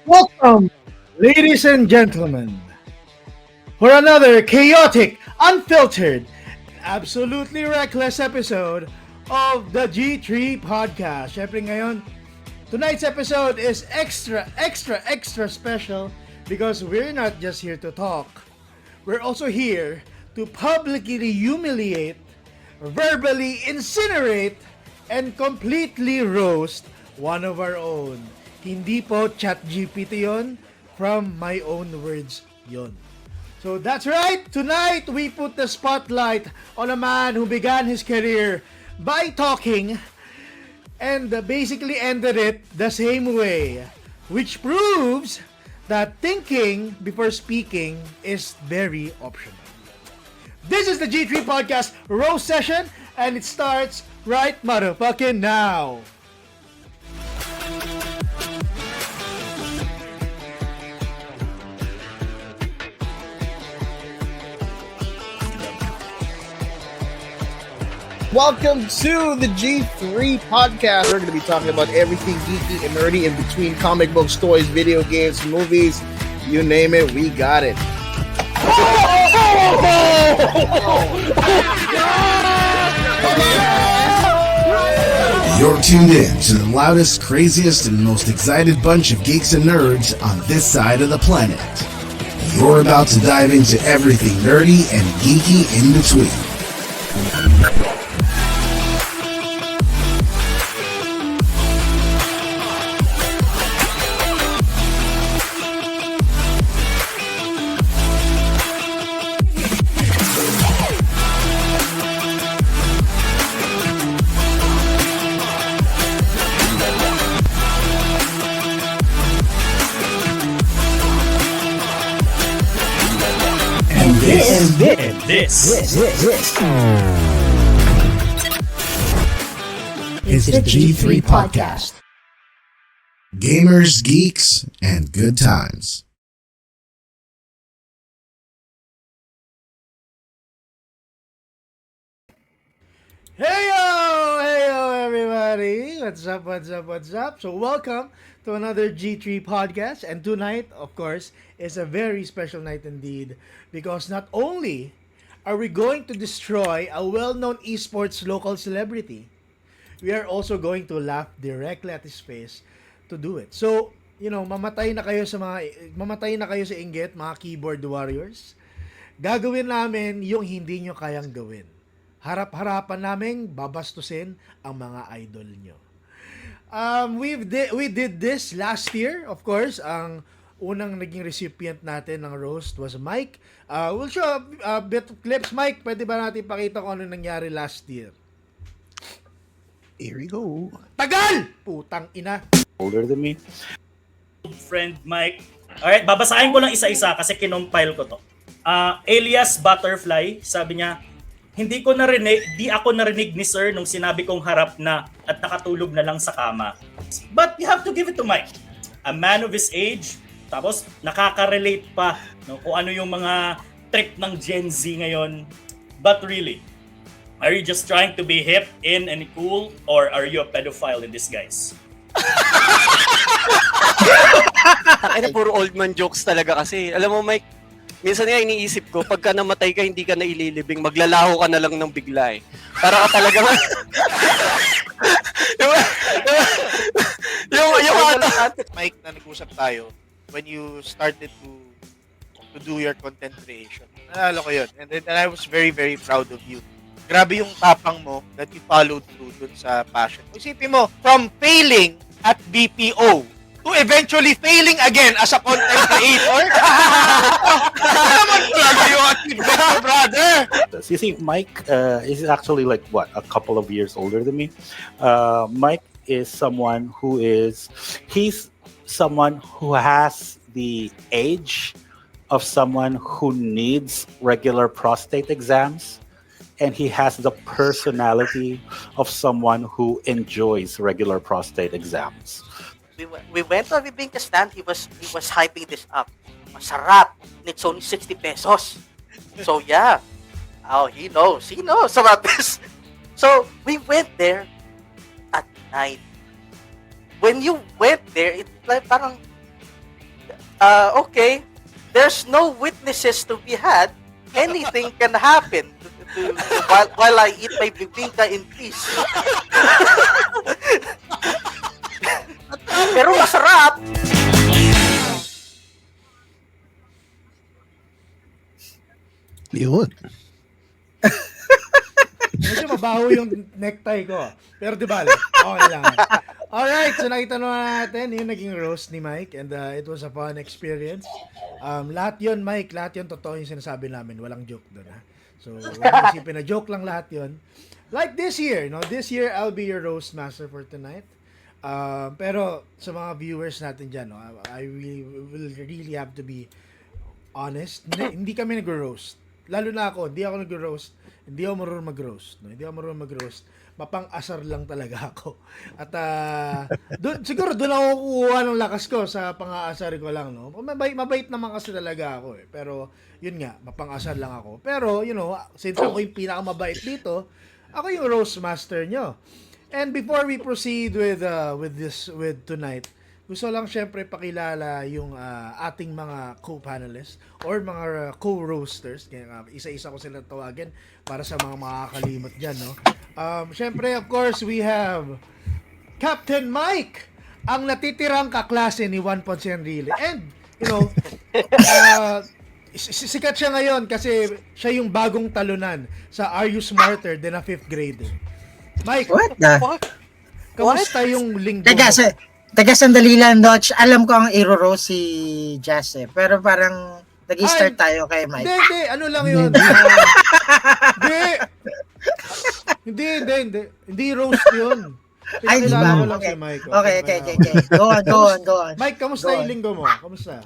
Welcome, ladies and gentlemen, for another chaotic, unfiltered, absolutely reckless episode of the G3 Podcast. Syempre ngayon, tonight's episode is extra special because we're not just here to talk. We're also here to publicly humiliate, verbally incinerate, and completely roast one of our own. Hindi po ChatGPT yon, from my own words yon. So that's right, tonight we put the spotlight on a man who began his career by talking and basically ended it the same way, which proves that thinking before speaking is very optional. This is the G3 Podcast Roast Session, and it starts right motherfucking now. Welcome to the G3 Podcast. We're going to be talking about everything geeky and nerdy in between comic books, toys, video games, movies, you name it, we got it. You're tuned in to the loudest, craziest, and most excited bunch of geeks and nerds on this side of the planet. You're about to dive into everything nerdy and geeky in between. This is the G3 Podcast. Gamers, geeks, and good times. Heyo, everybody! What's up? So welcome to another G3 Podcast, and tonight, of course, is a very special night indeed, because not only are we going to destroy a well-known esports local celebrity, we are also going to laugh directly at his face to do it. So, mamatay na kayo sa inggit, mga keyboard warriors. Gagawin namin yung hindi nyo kayang gawin. Harap-harapan namin babastusin ang mga idol nyo. We did this last year, of course. Ang unang naging recipient natin ng roast was Mike. We'll show a bit of clips. Mike, pwede ba natin pakita kung ano nangyari last year? Here we go. Tagal! Putang ina. Older than me. Friend Mike. Alright, babasahin ko lang isa-isa kasi kinompile ko to. Alias Butterfly, sabi niya, di ako narinig ni Sir nung sinabi kong harap na at nakatulog na lang sa kama. But you have to give it to Mike. A man of his age, tapos nakaka-relate pa kung ano yung mga trip ng Gen Z ngayon. But really, are you just trying to be hip, in, and cool, or are you a pedophile in disguise? Takina, puro old man jokes talaga kasi. Alam mo, Mike, minsan nga iniisip ko, pagka namatay ka, hindi ka na ililibing, maglalaho ka na lang ng bigla eh. Para ka talaga yung Mike, na nag-usap tayo when you started to do your content creation. Nalala ko yun. And I was very, very proud of you. Grabe yung tapang mo that you followed through dun sa passion. Isipin mo, from failing at BPO to eventually failing again as a content creator. Naman talaga yung achievement, brother. You see, Mike is actually like a couple of years older than me. Mike is he's someone who has the age of someone who needs regular prostate exams, and he has the personality of someone who enjoys regular prostate exams. We went to a bibingka stand. He was hyping this up. Masarap. And it's only 60 pesos. So yeah. Oh, he knows about this. So we went there at night. When you went there, it's like parang okay, there's no witnesses to be had. Anything can happen while I eat my bibingka in peace. Pero masarap. Yun. Medyo mabaho yung necktie ko. Pero di ba, okay lang. Alright, so nakita naman natin yung naging roast ni Mike and it was a fun experience. Lahat yun, Mike, lahat yun totoo yung sinasabi namin. Walang joke doon, ha? So, huwag mo isipin na joke lang lahat yun. Like this year, no? This year, I'll be your roast master for tonight. Pero sa mga viewers natin dyan, no? I will really have to be honest. Hindi kami nag-roast. Lalo na ako, hindi ako nag-roast. Hindi ako marunong mag-roast. No? Hindi ako marunong mag-roast. Mapang-asar lang talaga ako. At siguro doon ako kukuha ng lakas ko sa pang-aasar ko lang. No? Mabait naman kasi talaga ako. Pero yun nga, mapang-asar lang ako. Pero, since ako yung pinakamabait dito, ako yung roast master nyo. And before we proceed with tonight, gusto lang syempre pakilala yung ating mga co-panelists or mga co-roasters. Kaya isa-isa ko sila tawagin para sa mga makakalimot dyan, no? Syempre, of course, we have Captain Mike, ang natitirang kaklase ni Juan Ponce Enrile. And, sikat siya ngayon kasi siya yung bagong talunan sa Are You Smarter Than a 5th Grader? Mike, What the? kamusta yung linggo Teka, mo? teka sandali lang, Dodge. Alam ko ang i-roast si Jazz eh. Pero parang nag-start tayo kay Mike. Hindi. Ano lang yun? Hindi. Hindi roast yun. Ay, di Pinakilala ba? ko lang Okay. si Mike. Okay. Go on. Mike, kamusta Go on. yung linggo mo? Kamusta?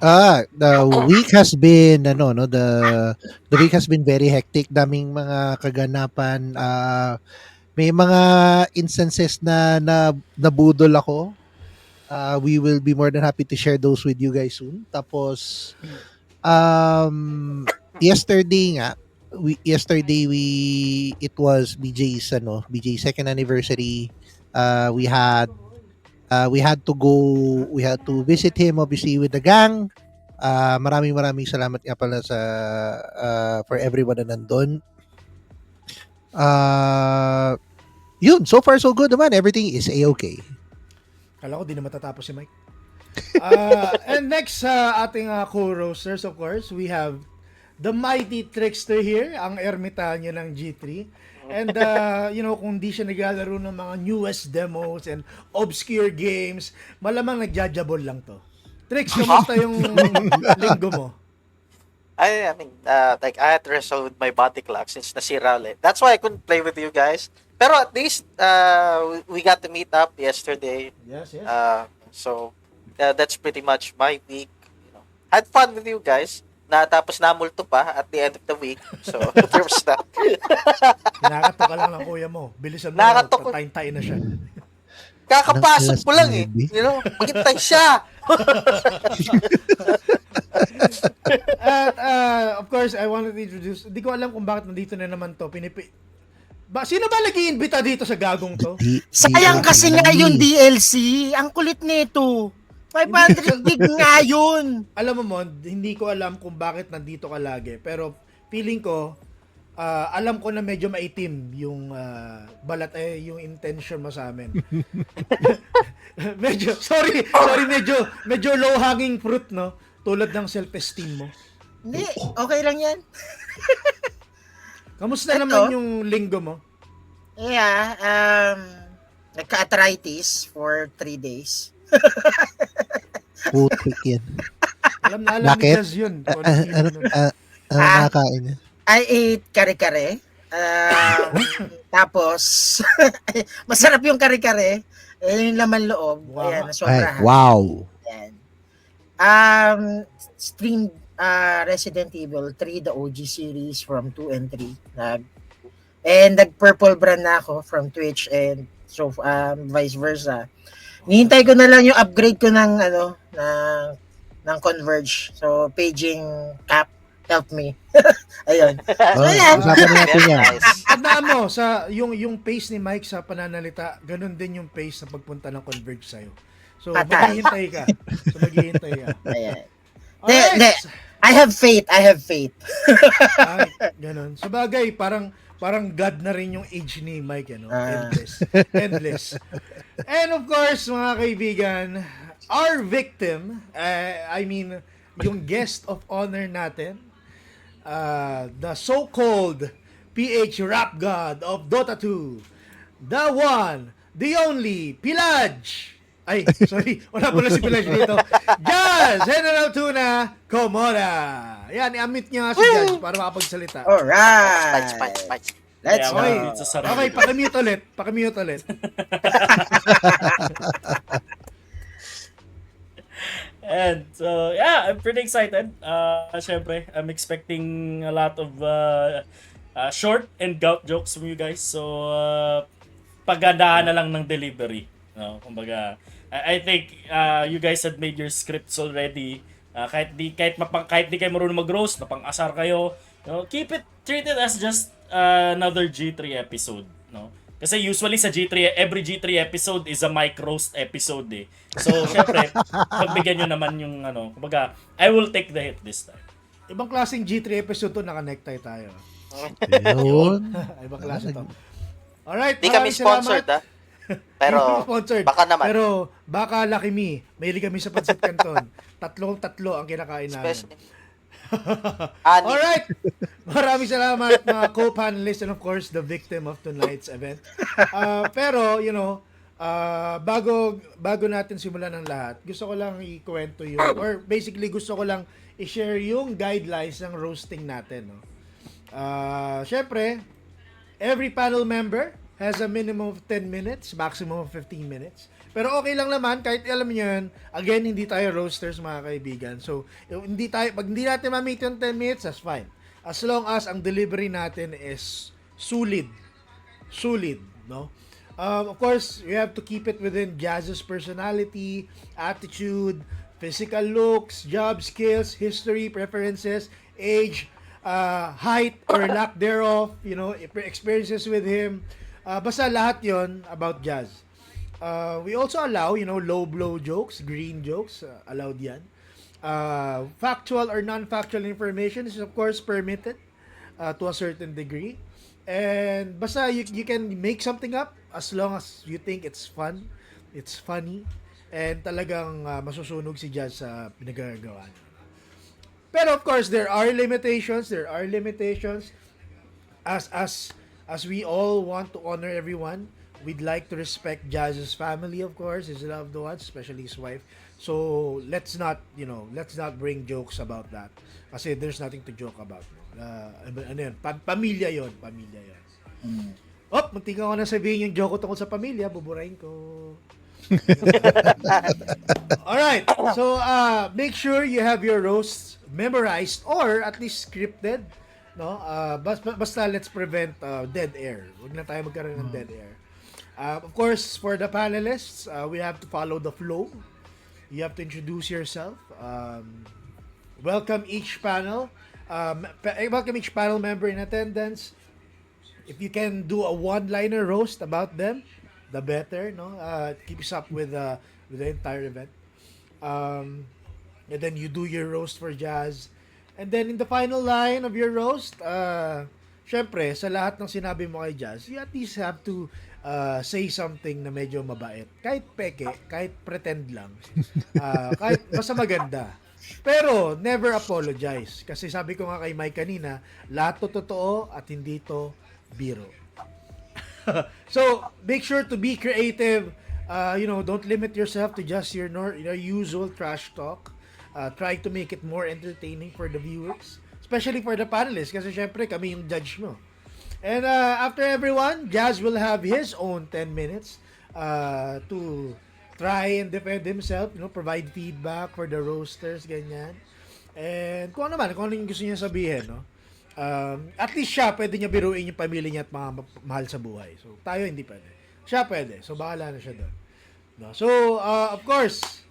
The week has been the week has been very hectic. Daming mga kaganapan. May mga instances na nabudol ako. We will be more than happy to share those with you guys soon. Tapos yesterday it was BJ's second anniversary. We had to visit him obviously with the gang. Maraming salamat nga pala sa for everyone na nandun. Yun, so far so good naman. Everything is A-okay. Kala ko di na matatapos si Mike. And next sa ating co-roasters, of course, we have the mighty trickster here, ang ermitanyo ng G3. And, kung di siya naglalaro ng mga newest demos and obscure games, malamang nagjajabol lang to. Trix, kamusta yung linggo mo? I mean, I had to wrestle with my body clock since nasira ulit. That's why I couldn't play with you guys. Pero at least, we got to meet up yesterday. Yes. So, that's pretty much my week. Had fun with you guys. Tapos namulto pa at the end of the week. So, there was that. Kinakato ka lang ng kuya mo. Bilisan mo, Nakakatok ko. tayin na siya. Kakapasok ko lang eh. Maghintay siya. At, of course, I wanted to introduce, hindi ko alam kung bakit nandito na naman to. Sino ba nag-iimbita dito sa gagong to? Sayang kasi nga yung DLC. Ang kulit nito. 500 gig nga yun. Alam mo, Mon, hindi ko alam kung bakit nandito ka lagi. Pero feeling ko, alam ko na medyo maitim yung balat, yung intention mo sa amin. medyo low-hanging fruit, no? Tulad ng self-esteem mo. Hindi, okay lang yan. Kamusta naman yung linggo mo? Yeah, nagka-arthritis for 3 days. Putik yan. Alam ni Bakit? Jazz yun. Ano Nakakain niya? I ate kare-kare. Tapos, masarap yung kare-kare. Yung laman loob. Wow. Ayan, Ay, sobrahan. wow. Ayan. Stream Resident Evil 3, the OG series from 2 and 3. And nag-purple brand na ako from Twitch and so vice versa. Nihintay ko na lang yung upgrade ko ng Converge. So paging cap help me. Ayun. Ayan. Usapan na natin yan. Tandaan mo, yung pace ni Mike sa pananalita, ganun din yung pace sa pagpunta ng Converge sa'yo. So, Patay. maghihintay ka. Ayan. Alright. I have faith. Ay, ganun. Sa bagay, parang God na rin yung age ni Mike, ano? Endless. And of course, mga kaibigan, our victim, yung guest of honor natin, the so-called PH Rap God of Dota 2, the one, the only, Pilaj! Ay, sorry, wala pala si Pilaj dito. Jazz General Tuna Komoda. Yan, i-unmute niya nga si Jazz para makapagsalita. Alright. Spice. Let's Kaya Okay, mute sa sarili okay, ko. pakimute ulit. And so, yeah, I'm pretty excited. Syempre, I'm expecting a lot of short and gout jokes from you guys. So, pagandaan na lang ng delivery. No? Kumbaga, I think you guys had made your scripts already. Kahit di kayo marunong mag-roast, napang-asar kayo. No? Treat it as just another G3 episode. No? Kasi usually sa G3, every G3 episode is a mic roast episode eh. So, syempre, pagbigyan nyo naman yung kumbaga, I will take the hit this time. Ibang klaseng G3 episode to, naka-necktie tayo. Yun. Ibang klase to. Alright, Di kami maraming salamat. sponsored, Pero, Sponsored. baka naman. Pero, baka Lucky Me. Mahilig kami sa Pancit Canton. Tatlo ang kinakain namin. Especially, Ani. Alright! Maraming salamat mga co-panelists and of course the victim of tonight's event. Pero, bago natin simulan ng lahat, gusto ko lang ikwento or basically gusto ko lang i-share yung guidelines ng roasting natin. No? Syempre, every panel member has a minimum of 10 minutes, maximum of 15 minutes. Pero okay lang naman, kahit alam niyo yun, again, hindi tayo roasters mga kaibigan. So, pag hindi natin ma-meet yung 10 minutes, that's fine. As long as ang delivery natin is solid, no? Of course, you have to keep it within Jazz's personality, attitude, physical looks, job skills, history, preferences, age, height or lack thereof, experiences with him. Basta lahat yon about Jazz. We also allow, low blow jokes, green jokes, allowed yan. Factual or non-factual information is of course permitted to a certain degree. And basta you can make something up as long as you think it's fun, it's funny, and talagang masusunog si Jazz sa pinagagawa niya. Pero of course, there are limitations. As we all want to honor everyone, we'd like to respect Jazz's family, of course, his loved ones, especially his wife. So let's not bring jokes about that. Kasi there's nothing to joke about. Pamilya yon. Munti ka ko na sabihin yung joke ko tungkol sa pamilya, buburahin ko. Alright, so make sure you have your roasts memorized or at least scripted. No? Basta let's prevent dead air. Huwag na tayo magkaroon ng dead air. Of course, for the panelists, we have to follow the flow. You have to introduce yourself. Welcome each panel member in attendance. If you can do a one-liner roast about them, the better. No, keep us up with the entire event. And then you do your roast for Jazz. And then in the final line of your roast, syempre, sa lahat ng sinabi mo kay Jazz, you at least have to say something na medyo mabait. Kahit peke, kahit pretend lang. Kahit basta maganda. Pero, never apologize. Kasi sabi ko nga kay Mike kanina, lahat to totoo at hindi to biro. So, make sure to be creative. Don't limit yourself to just your usual trash talk. Try to make it more entertaining for the viewers. Especially for the panelists. Kasi syempre, kami yung judge mo. And after everyone, Jazz will have his own 10 minutes to try and defend himself, provide feedback for the roasters, ganyan. And kung ano yung gusto niya sabihin, no? At least siya, pwede niya biruin yung pamilya niya at mga mahal sa buhay. So, tayo hindi pwede. Siya pwede. So, bahala na siya doon. No? So, of course,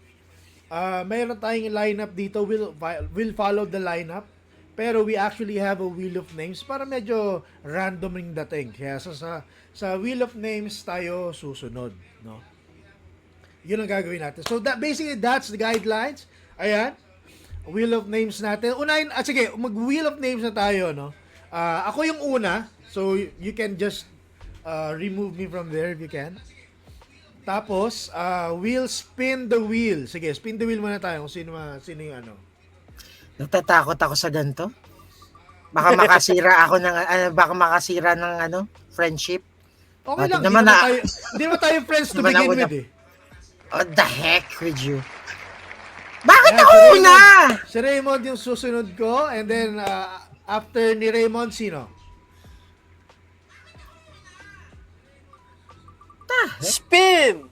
mayroon tayong lineup dito. We'll follow the lineup. Pero we actually have a wheel of names para medyo random yung dating. Kaya sa wheel of names tayo susunod, no? Yun ang gagawin natin. So basically that's the guidelines. Ayan. wheel of names natin. Unahin, sige, mag-wheel of names na tayo, no? Ako yung una, so you can just remove me from there if you can. Tapos, we'll spin the wheel. Sige, spin the wheel muna tayo kung sino yung ano. Natatakot ako sa ganito. Baka makasira ako ng baka makasira ng friendship. Okay lang, naman hindi naman tayo friends to Naman begin ako with eh. What the heck with you? Bakit Ayan, ako si una? Si Raymond yung susunod ko, and then after ni Raymond, sino? Spin!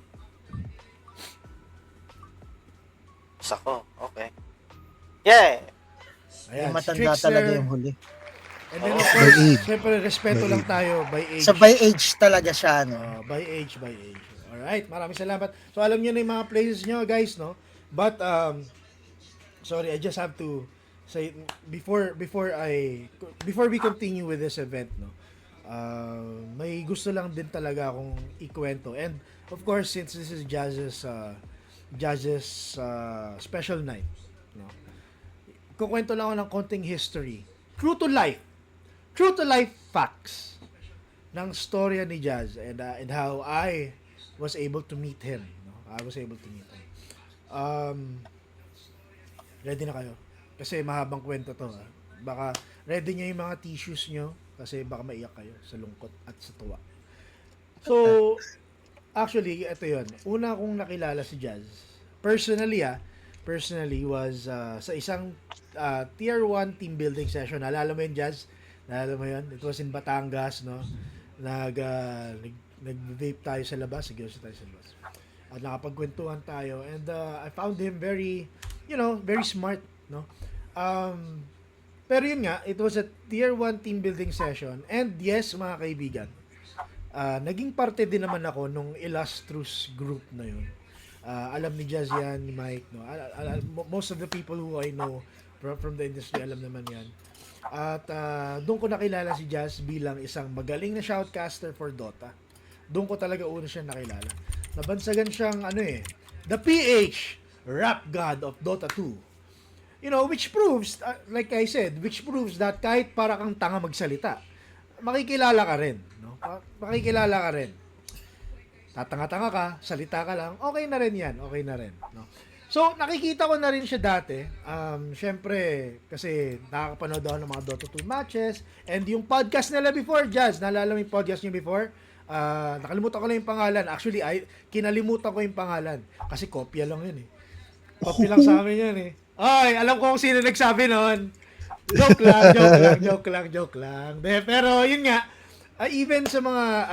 Sako, okay. Yeah! Ayan, Yung matanda Trickster. talaga yung huli. And then of By course, age. syempre respeto By lang age. tayo by age. So by age talaga siya, no? By age. Alright, maraming salamat. So alam niyo na yung mga places niyo, guys, no? But sorry, I just have to say before we continue with this event, no. May gusto lang din talaga akong ikwento. And of course, since this is Jazz's special night, no. Kukwento lang ako ng konting history. True to life facts ng storya ni Jazz and how I was able to meet him. No? I was able to meet him. Ready na kayo? Kasi mahabang kwento to. Ha? Baka ready nyo yung mga tissues nyo kasi baka maiyak kayo sa lungkot at sa tuwa. So, actually, ito yun. Una kong nakilala si Jazz. Personally was sa isang tier 1 team building session. Naalala mo yun, Jazz? Naalala mo yun? It was in Batangas, no? Nag-vape tayo sa labas. Sigurso tayo sa labas. At nakapagkwentuhan tayo. And I found him very smart, no? Pero yun nga, it was a tier 1 team building session. And yes, mga kaibigan, naging parte din naman ako nung illustrious group na yun. Alam ni Jazz yan, ni Mike, no? Most of the people who I know from the industry, alam naman yan. At doon ko nakilala si Jazz bilang isang magaling na shoutcaster for Dota. Doon ko talaga una siya nakilala. Nabansagan siyang the PH, Rap God of Dota 2. You know, which proves, like I said, that kahit para kang tanga magsalita, makikilala ka rin. No? Makikilala ka rin. Tatanga-tanga ka, salita ka lang, okay na rin yan. Okay na rin. No? So, nakikita ko na rin siya dati. Siyempre, kasi nakakapanood ako ng mga Dota 2 matches. And yung podcast nila before, Jazz, naalala mo yung podcast niyo before? Nakalimutan ko lang yung pangalan. Actually, kinalimutan ko yung pangalan. Kasi kopya lang yun eh. Kopya lang sa amin yan eh. Ay, alam ko kung sino nagsabi nun. Joke lang. Pero yun nga, even sa mga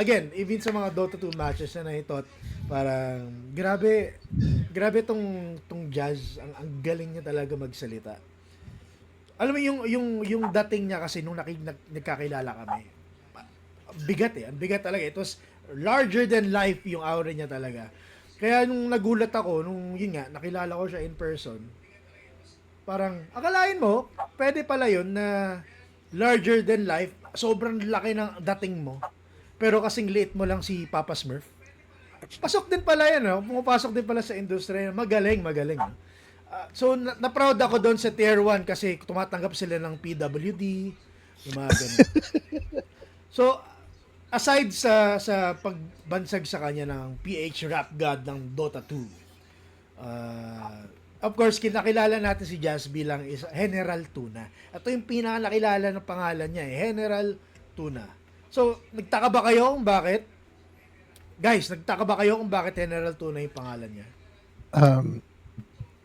Dota 2 matches na nahitot, parang grabe tong Jazz, ang galing niya talaga magsalita. Alam mo yung dating niya kasi nung nagkakilala kami. Ang bigat talaga. It was larger than life yung aura niya talaga. Kaya nung nagulat ako, yun nga, nakilala ko siya in person, parang, akalain mo, pwede pala yun na larger than life, sobrang laki ng dating mo, pero kasing liit mo lang si Papa Smurf. Pasok din pala yan, no? Pumapasok din pala sa industry. Magaling. No? So, na-proud ako doon sa Tier 1 kasi tumatanggap sila ng PWD, yung mga ganun. So, aside sa pagbansag sa kanya ng PH Rap God ng Dota 2, of course, kinakilala natin si Jazz bilang General Tuna. Ito yung pinakalakilala ng pangalan niya, General Tuna. So, nagtaka ba kayo kung bakit? Guys, nagtaka ba kayo kung bakit General Tuna yung pangalan niya?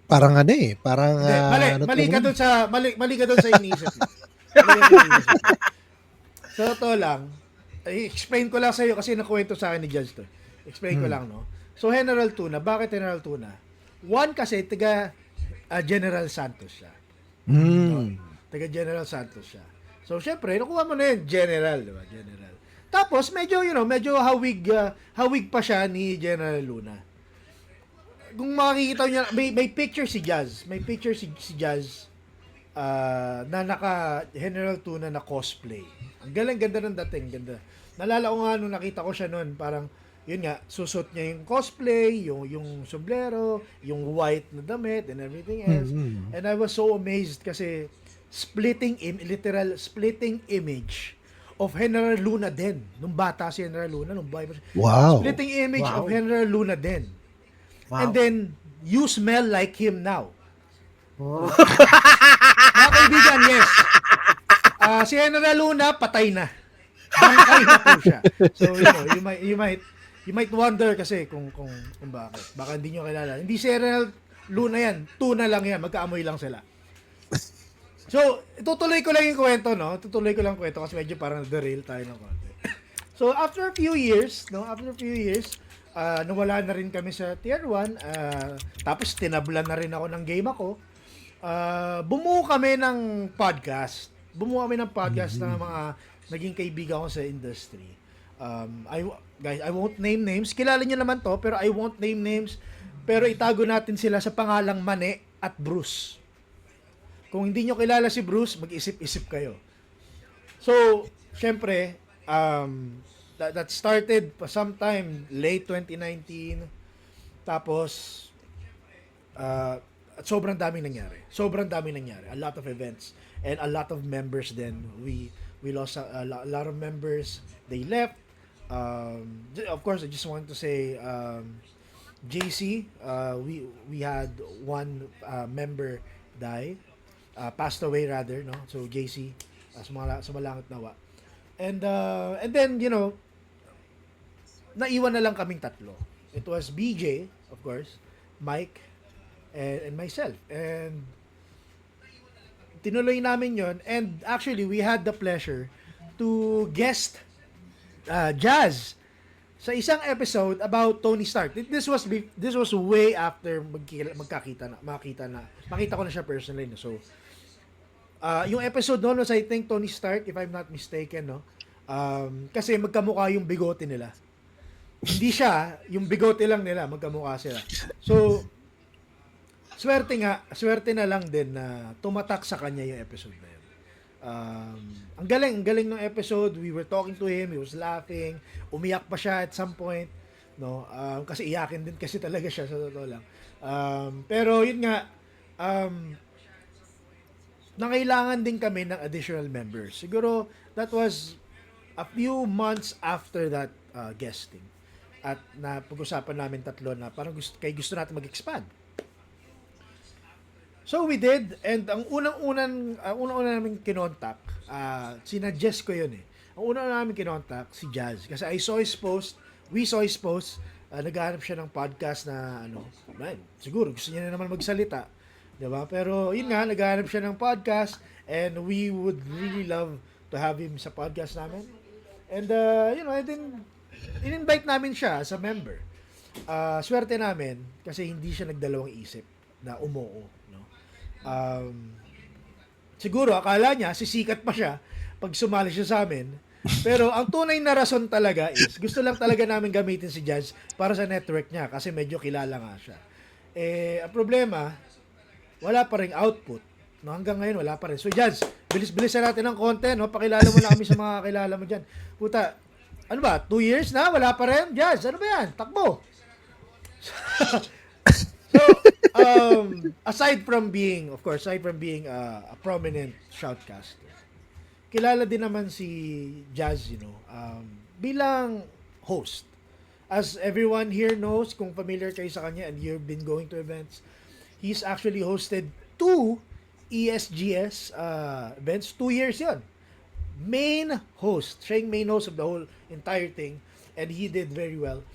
Parang parang mali ka doon sa iniisip mo. So, to lang. I-explain ko lang sa iyo kasi nakuwento sa akin ni Jazz to. Explain ko lang, no? So, General Tuna, bakit General Tuna? One, kasi taga General Santos siya. Taga General Santos siya. So, syempre, nakuha mo na yun, General, di ba? General. Tapos, medyo hawig pa siya ni General Luna. Kung makikita niyo, may picture si Jazz. May picture si Jazz na naka General Tuna na cosplay. Ang ganda ng dating, ganda. Nalala ko nga nung nakita ko siya noon, parang yun nga, susot niya yung cosplay, yung sombrero, yung white na damit, and everything else. Mhm. And I was so amazed kasi literal splitting image of General Luna din. Nung bata si General Luna, nung buhay pa siya. Wow. Splitting image Wow. of General Luna din. Wow. And then, you smell like him now. Oh. Mga kaibigan, yes. Si General Luna, patay na. Bangkay na po siya. So, you might wonder kasi kung bakit. Baka hindi nyo kilala. Hindi si General Luna yan. Tuna lang yan. Magkaamoy lang sila. So, tutuloy ko lang yung kwento, no? Tutuloy ko lang yung kwento kasi medyo parang derail tayo ng konti. So, after a few years, nawala na rin kami sa Tier 1. Tapos, tinablan na rin ako ng game ako. Bumuo kami ng podcast. Ng mga naging kaibigan ko sa industry. Guys, I won't name names. Kilala niyo naman to, pero I won't name names. Pero itago natin sila sa pangalang Mane at Bruce. Kung hindi nyo kilala si Bruce, mag-isip-isip kayo. So, syempre, that started sometime late 2019. Tapos, at sobrang daming nangyari. A lot of events. And a lot of members then. We lost a lot of members. They left. Of course, I just want to say, JC, we had one member die. Passed away rather, no? So JC, sumalangit nawa. And then, naiwan na lang kaming tatlo. It was BJ, of course, Mike, and myself. And tinuloy namin yon. And actually, we had the pleasure to guest Jazz sa isang episode about Tony Stark. This was way after makita ko na siya personally, no? So yung episode noon was, I think, Tony Stark, if I'm not mistaken, no? Kasi magkamukha yung bigote nila. Hindi siya, yung bigote lang nila, magkamukha sila. So swerte na lang din na tumatak sa kanya yung episode na yun. Ang galing ng episode. We were talking to him, he was laughing, umiyak pa siya at some point, no? Kasi iyakin din kasi talaga siya, sa totoo lang. Pero yun nga, nangailangan din kami ng additional members. Siguro that was a few months after that guesting. At napag-usapan namin tatlo na parang gusto natin mag-expand. So we did, and ang unang namin kinontak, sinadjust ko yun eh. Ang unang namin kinontak, si Jazz. Kasi we saw his post, naghahanap siya ng podcast na siguro gusto niya na naman magsalita. Diba? Pero yun nga, naghahanap siya ng podcast, and we would really love to have him sa podcast namin. And and then, in-invite namin siya as a member. Swerte namin, kasi hindi siya nagdalawang isip na umuo. Siguro akala niya sisikat pa siya pag sumali siya sa amin, pero ang tunay na rason talaga is gusto lang talaga namin gamitin si Jazz para sa network niya kasi medyo kilala nga siya. Ang problema, wala pa ring output, no? Hanggang ngayon wala pa rin. So Jazz, bilis-bilisan natin ng konti, no? Pakilala mo na kami sa mga kilala mo diyan. Puta, ano ba? 2 years na wala pa rin? Jazz, ano ba yan? Takbo. So, aside from being a prominent shoutcaster, kilala din naman si Jazz, bilang host. As everyone here knows, kung familiar kayo sa kanya and you've been going to events, he's actually hosted 2 ESGS events. 2 years yun. Main host. Siya yung main host of the whole entire thing, and he did very well.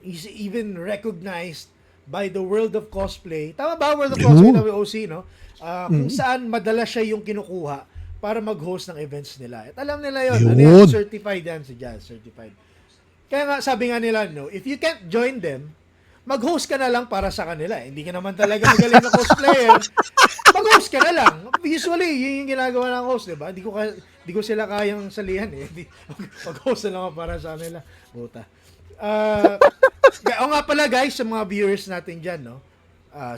He's even recognized by the world of cosplay. Tama ba, world of cosplay na OC, no? Kung saan madalas siya yung kinukuha para mag-host ng events nila. At alam nila yun. Certified yan si Jazz. Certified. Kaya nga, sabi nga nila, no, if you can't join them, mag-host ka na lang para sa kanila. Hindi ka naman talaga magaling na cosplayer. Mag-host ka na lang. Usually, yun yung ginagawa ng host, diba? Hindi ko sila kayang salihan eh. Mag-host na lang ako para sa kanila. Buta. O nga pala guys, sa mga viewers natin dyan, no?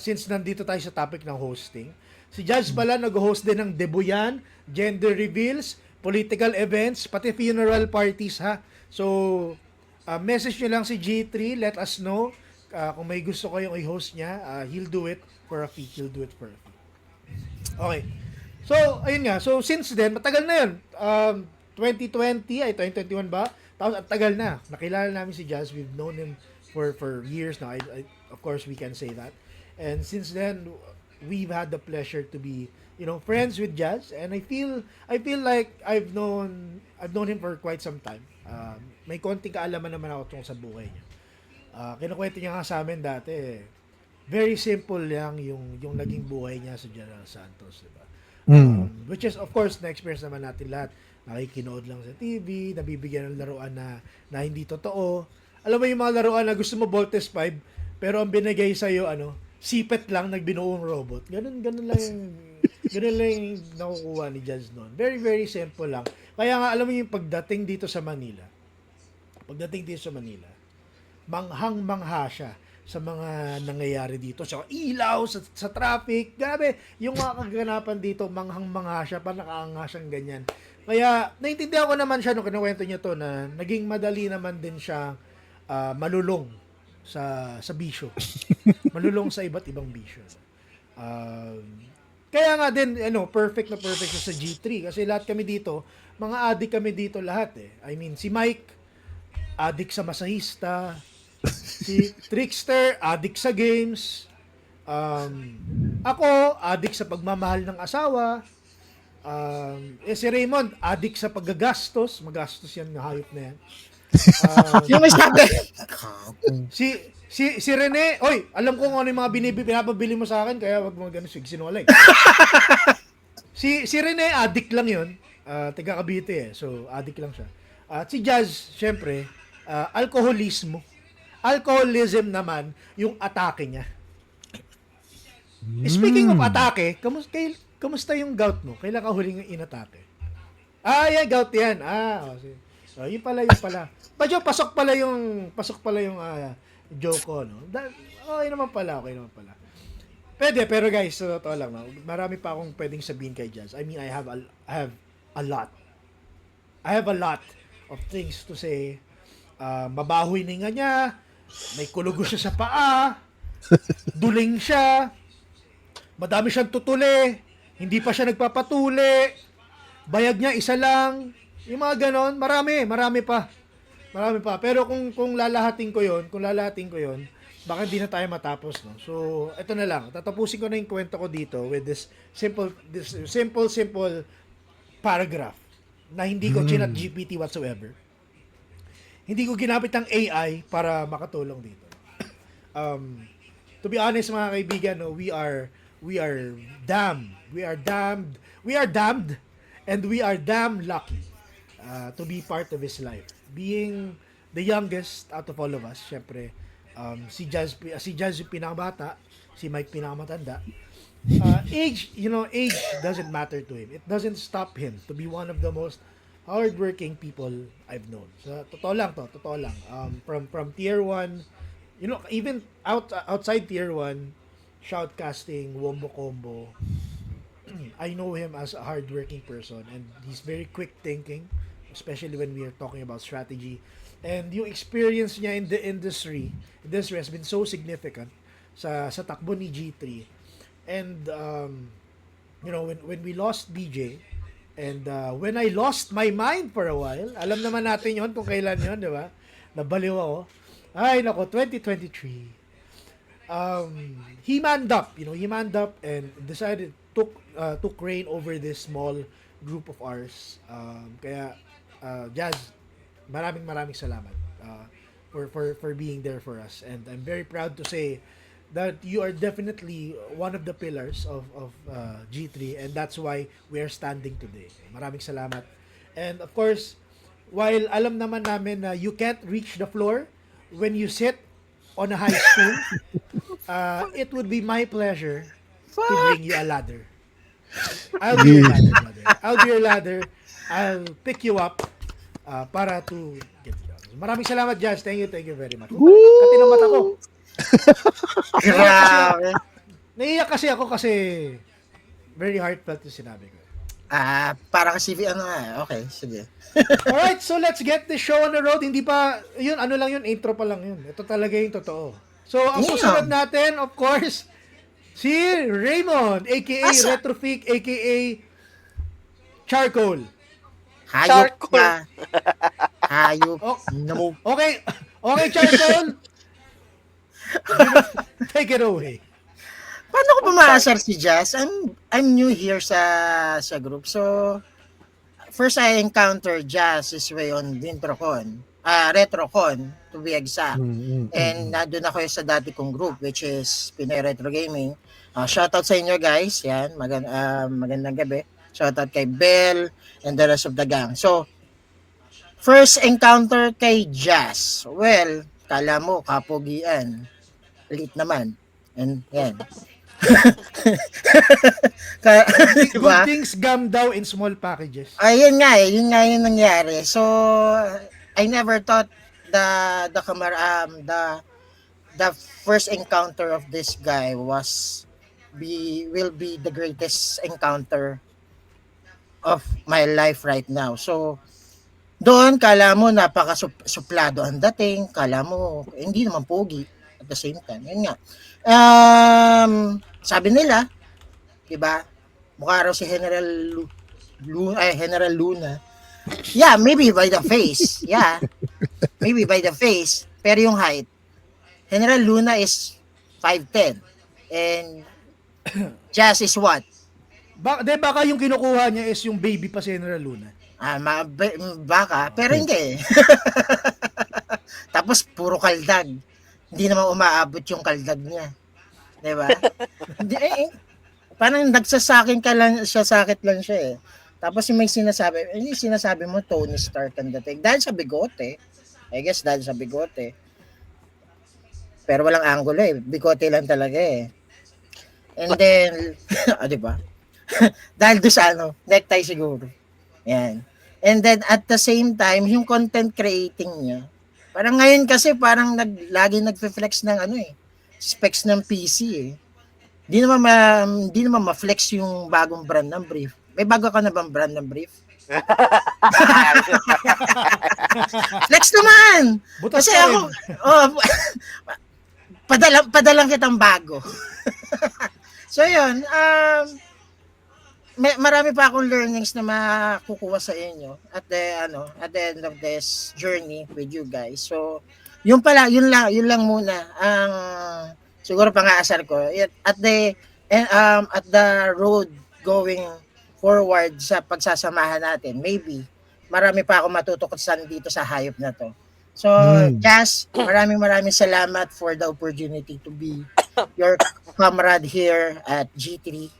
Since nandito tayo sa topic ng hosting, si Judge pala nag-host din ng debuyan, gender reveals, political events, pati funeral parties, ha? So, Message nyo lang si G3, let us know. Kung may gusto kayong i-host niya, he'll do it for a fee. Okay. So, ayun nga. So, since then, matagal na yun. 2021 ba? Tapos, at tagal na. Nakilala namin si Jazz. We've known him for years now. Of course, we can say that. And since then, we've had the pleasure to be, friends with Jazz. And I feel like I've known him for quite some time. May konting kaalaman naman ako tungkol sa buhay niya. Kinukwento niya nga sa amin dati, very simple lang yung naging buhay niya sa General Santos, diba? Which is, of course, na-experience naman natin lahat. Nakikinood lang sa TV, nabibigyan ng laruan na hindi totoo. Alam mo yung mga laruan na gusto mo Voltes 5, pero ang binigay sa'yo, sipet lang, nagbinuong robot. Ganun lang yung nakukuha ni Jazz noon. Very, very simple lang. Kaya nga, alam mo yung pagdating dito sa Manila, manghang-mangha siya sa mga nangyayari dito. Sa ilaw, sa traffic, grabe, yung mga kaganapan dito, manghang-mangha siya, pa nakaanga siyang ganyan. Kaya, naintindihan ko naman siya nung kinuwento niya to na naging madali naman din siya malulong sa bisyo. Malulong sa iba't ibang bisyo. Kaya nga din, perfect na perfect siya sa G3 kasi lahat kami dito, mga adik kami dito lahat eh. I mean, si Mike, adik sa masahista, si Trickster, adik sa games, ako, adik sa pagmamahal ng asawa, si Raymond, adik sa paggagastos, magastos yan, hayop na yan. Yung may sabi. Si Rene, oy, alam ko kung ano yung mga pinapabili mo sa akin, kaya wag mo ganun sinungaling. si Rene, addict lang yun. Taga Cavite eh, so addict lang siya. At si Jazz, syempre, alkoholism naman, yung atake niya. Speaking of atake, kamusta yung gout mo? Kailan ka huling inatake? Yan, gout yan. So, yun pala. Badyo, pasok pala yung joke ko, no? Okay naman pala. Pwede, pero guys, so, totoo lang, no? Marami pa akong pwedeng sabihin kay Jazz. I mean, I have a lot. I have a lot of things to say. Mabahoy na nga niya, may kulugo siya sa paa, duling siya, madami siyang tutuli, hindi pa siya nagpapatuli, bayag niya isa lang, yung mga ganon, marami pa. Pero kung lalahatin ko yon, baka hindi na tayo matapos, no? So, ito na lang. Tatapusin ko na yung kwento ko dito with this simple paragraph na hindi ko chinat GPT whatsoever. Hindi ko ginamit ang AI para makatulong dito. To be honest, mga kaibigan, no, we are damned, and we are damn lucky to be part of his life. Being the youngest out of all of us, syempre, si Jazz yung pinakabata, si Mike pinakamatanda. Age doesn't matter to him. It doesn't stop him to be one of the most hardworking people I've known. So, totoo lang. From tier 1, even outside tier 1, shoutcasting, wombo combo, I know him as a hardworking person, and he's very quick thinking, especially when we are talking about strategy. And yung experience niya in the industry has been so significant sa takbo ni G3. And when we lost BJ, and when I lost my mind for a while, alam naman natin yon kung kailan yon, di ba? Nabaliw ako. Ay, nako, 2023. He manned up and decided took reign over this small group of ours. Kaya Jazz, maraming salamat for being there for us, and I'm very proud to say that you are definitely one of the pillars of G3, and that's why we are standing today. Maraming salamat. And of course, while alam naman namin na you can't reach the floor when you sit on a high stool, it would be my pleasure to bring you a ladder. I'll be your ladder, brother. I'll be your ladder. I'll pick you up para to get you down. Maraming salamat, Jazz. Thank you very much. Kati ng mata ko. Grabe. Naiiyak kasi ako kasi very heartfelt yung sinabi ko. Para kasi, okay, sige. Alright, so let's get the show on the road. Hindi pa, yun, ano lang yun, intro pa lang yun. Ito talaga yung totoo. So, ang Yeah. susunod natin, of course, si Raymond, aka Asa? Retrofik, aka Charcoal. Hayop Charcoal. ka. Hayop. Oh, No. okay, okay, Charcoal. Take it away. Paano ko ba maasar si Jazz? I'm new here sa group. So, first I encountered Jazz is way on Vintrocon. RetroCon, to be exact. And nandun ako sa dati kong group, which is Pinoy Retro Gaming. Shoutout sa inyo guys. Yan, magandang gabi. Shoutout kay Bell and the rest of the gang. So, first encounter kay Jazz. Well, kala mo, kapogian. Lit naman. And yan. Good Diba? things gum daw in small packages. Ayun nga eh, yun nga yung nangyari. So, I never thought the first encounter of this guy will be the greatest encounter of my life right now. So, doon kala mo napaka-suplado ang dating, kala mo hindi naman pogi at the same time. Yun nga. Sabi nila, 'di ba? Mukha raw si General Luna. Yeah, maybe by the face. Yeah. Maybe by the face. Pero yung height, General Luna is 5'10". And Jazz is what? Baka yung kinukuha niya is yung baby pa si General Luna. Baka. Pero hindi. Tapos puro kaldag. Hindi naman umaabot yung kaldag niya. 'Di ba? Parang nagsasakit lang siya eh. Tapos yung may sinasabi mo Tony Stark ang dating. Dahil sa bigote. I guess dahil sa bigote. Pero walang angulo eh. Bigote lang talaga eh. And then, di ba? Dahil doon sa necktie siguro. Yan. And then at the same time, yung content creating niya, parang ngayon kasi parang lagi nagfe-flex ng specs ng PC eh. Di naman ma-flex yung bagong brand ng brief. May bago ka na bang brand ng brief? Flex naman! Butas Kasi pa ako, rin. padalang kitang bago. So yun, marami pa akong learnings na makukuha sa inyo at the end of this journey with you guys. So, yun lang muna ang siguro pang-aasar ko. At the road going forward sa pagsasamahan natin, maybe marami pa ako matutukot dito sa hayop na to. So, Jazz, maraming salamat for the opportunity to be your comrade here at G3.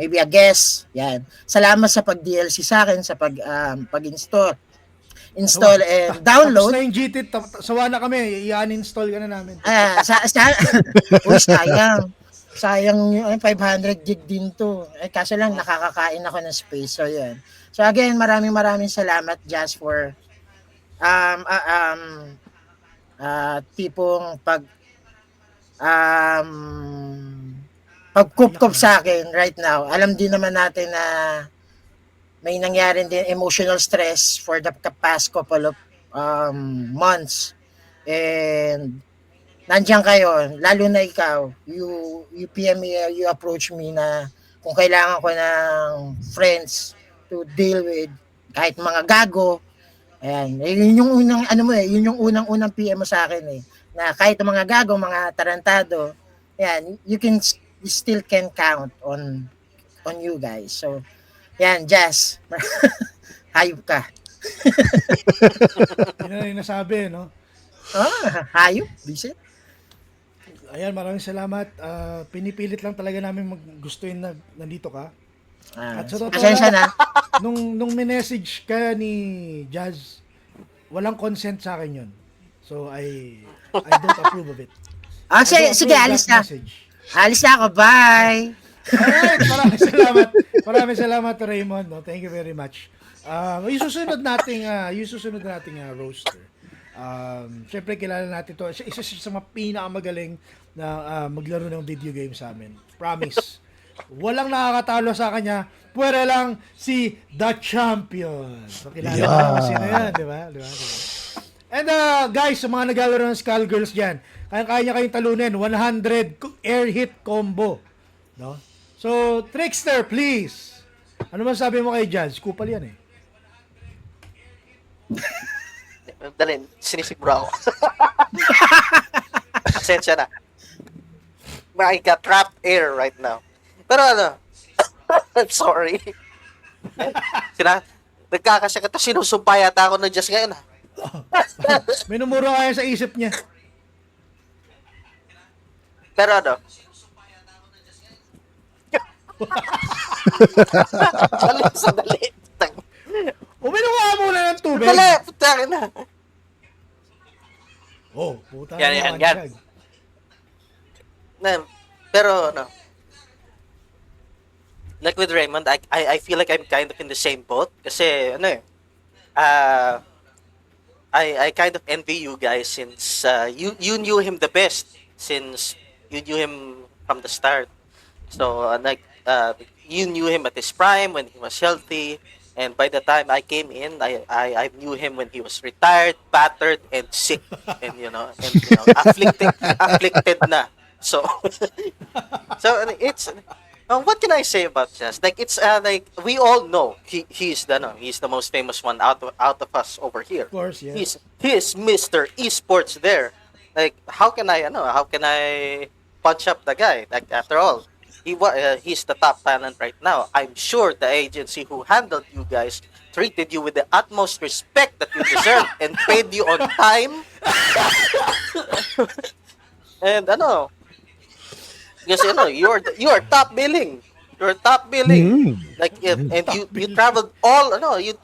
Maybe a guest. Yan. Salamat sa pag-DLC sa akin, sa pag-install and download. Tapos na yung GT, sawa na kami, i-uninstall ka na namin. Sayang. Sayang yung 500 gig din to. Kaso lang nakakakain ako ng space. So yun. So again, maraming salamat Jazz for tipong pagkup sa akin right now. Alam din naman natin na may nangyari din emotional stress for the past couple of months. And nandiyan kayo, lalo na ikaw, you PM me, you approach me na kung kailangan ko ng friends to deal with kahit mga gago. Ayan, yun yung unang yun yung unang PM mo sa akin eh. Na kahit mga gago, mga tarantado, ayan, you still can count on you guys. So, yan, Jazz. Hayop ka. Yun na yung nasabi, no? Hayop, bisit. Ayan, maraming salamat. Pinipilit lang talaga namin gustuin na nandito ka. At sa totoo Pasensya na. nung minessage ka ni Jazz, walang consent sa akin yun. So, I don't approve of it. Sige, alis na. Alis na ako, bye! Alright, maraming salamat Raymond. No? Thank you very much. Yung susunod nating roaster. Siyempre kilala natin to. Isa sa mga pinakamagaling na maglaro ng video game sa amin. Promise. walang nakakatalo sa kanya, pwede lang si The Champion. So, kilala Yeah. naman kung sino yan, di ba? Di ba? And guys, sa mga naglalaro ng Skull Girls dyan, kaya niya kayong talunin, 100 air hit combo. No? So, Trickster, please. Ano man sabi mo kay Jazz? Kupal yan eh. Dali, sinisiguro ako. Pasensya na. I got trapped air right now. Pero ano, I'm sorry. Nagkakasya ka, sinusumpa yata ako ng Diyos ngayon. May numuro kaya sa isip niya. Pero ano, sandali. Uminom ka muna ng tubig. Sandali, putang na. Oh, puta Yan. na. Pero ano, like with Raymond, I feel like I'm kind of in the same boat. Kasi ano eh, I kind of envy you guys since you knew him the best since you knew him from the start. So you knew him at his prime when he was healthy, and by the time I came in, I knew him when he was retired, battered, and sick, and afflicted na. So it's what can I say about Jazz? Like it's like we all know he's the most famous one out of us over here. Of course, yeah. He is Mr. Esports there. Like how can I punch up the guy? Like after all, he's the top talent right now. I'm sure the agency who handled you guys treated you with the utmost respect that you deserve and paid you on time. And because you are top billing. You're top billing. Like and you traveled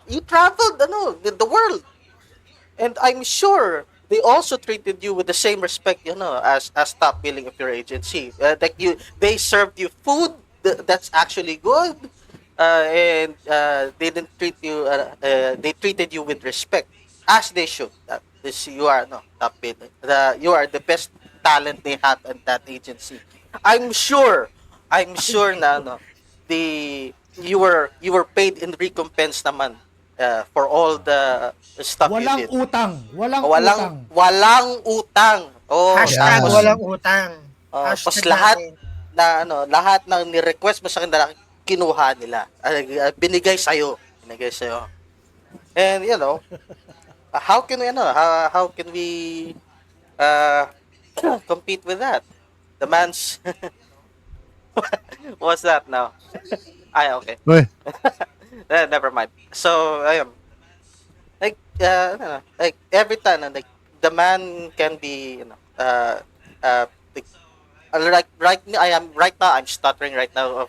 you traveled the world. And I'm sure they also treated you with the same respect, as top billing of your agency. They served you food that's actually good, and they didn't treat you. They treated you with respect, as they should. You are top billing. You are the best talent they had at that agency. I'm sure na you were paid in recompense naman. For all the stuff Walang you did. utang. Walang Walang utang. Oh, Hashtag tapos, walang utang. tapos Hashtag lahat natin. lahat ng ni-request mo sa kanila kinuha nila. Binigay sa'yo. And how can we compete with that? The man's what's that now? Okay. Uy, Never mind. So, ayun. Like, like every time, like the man can be, like right now. I'm stuttering right now of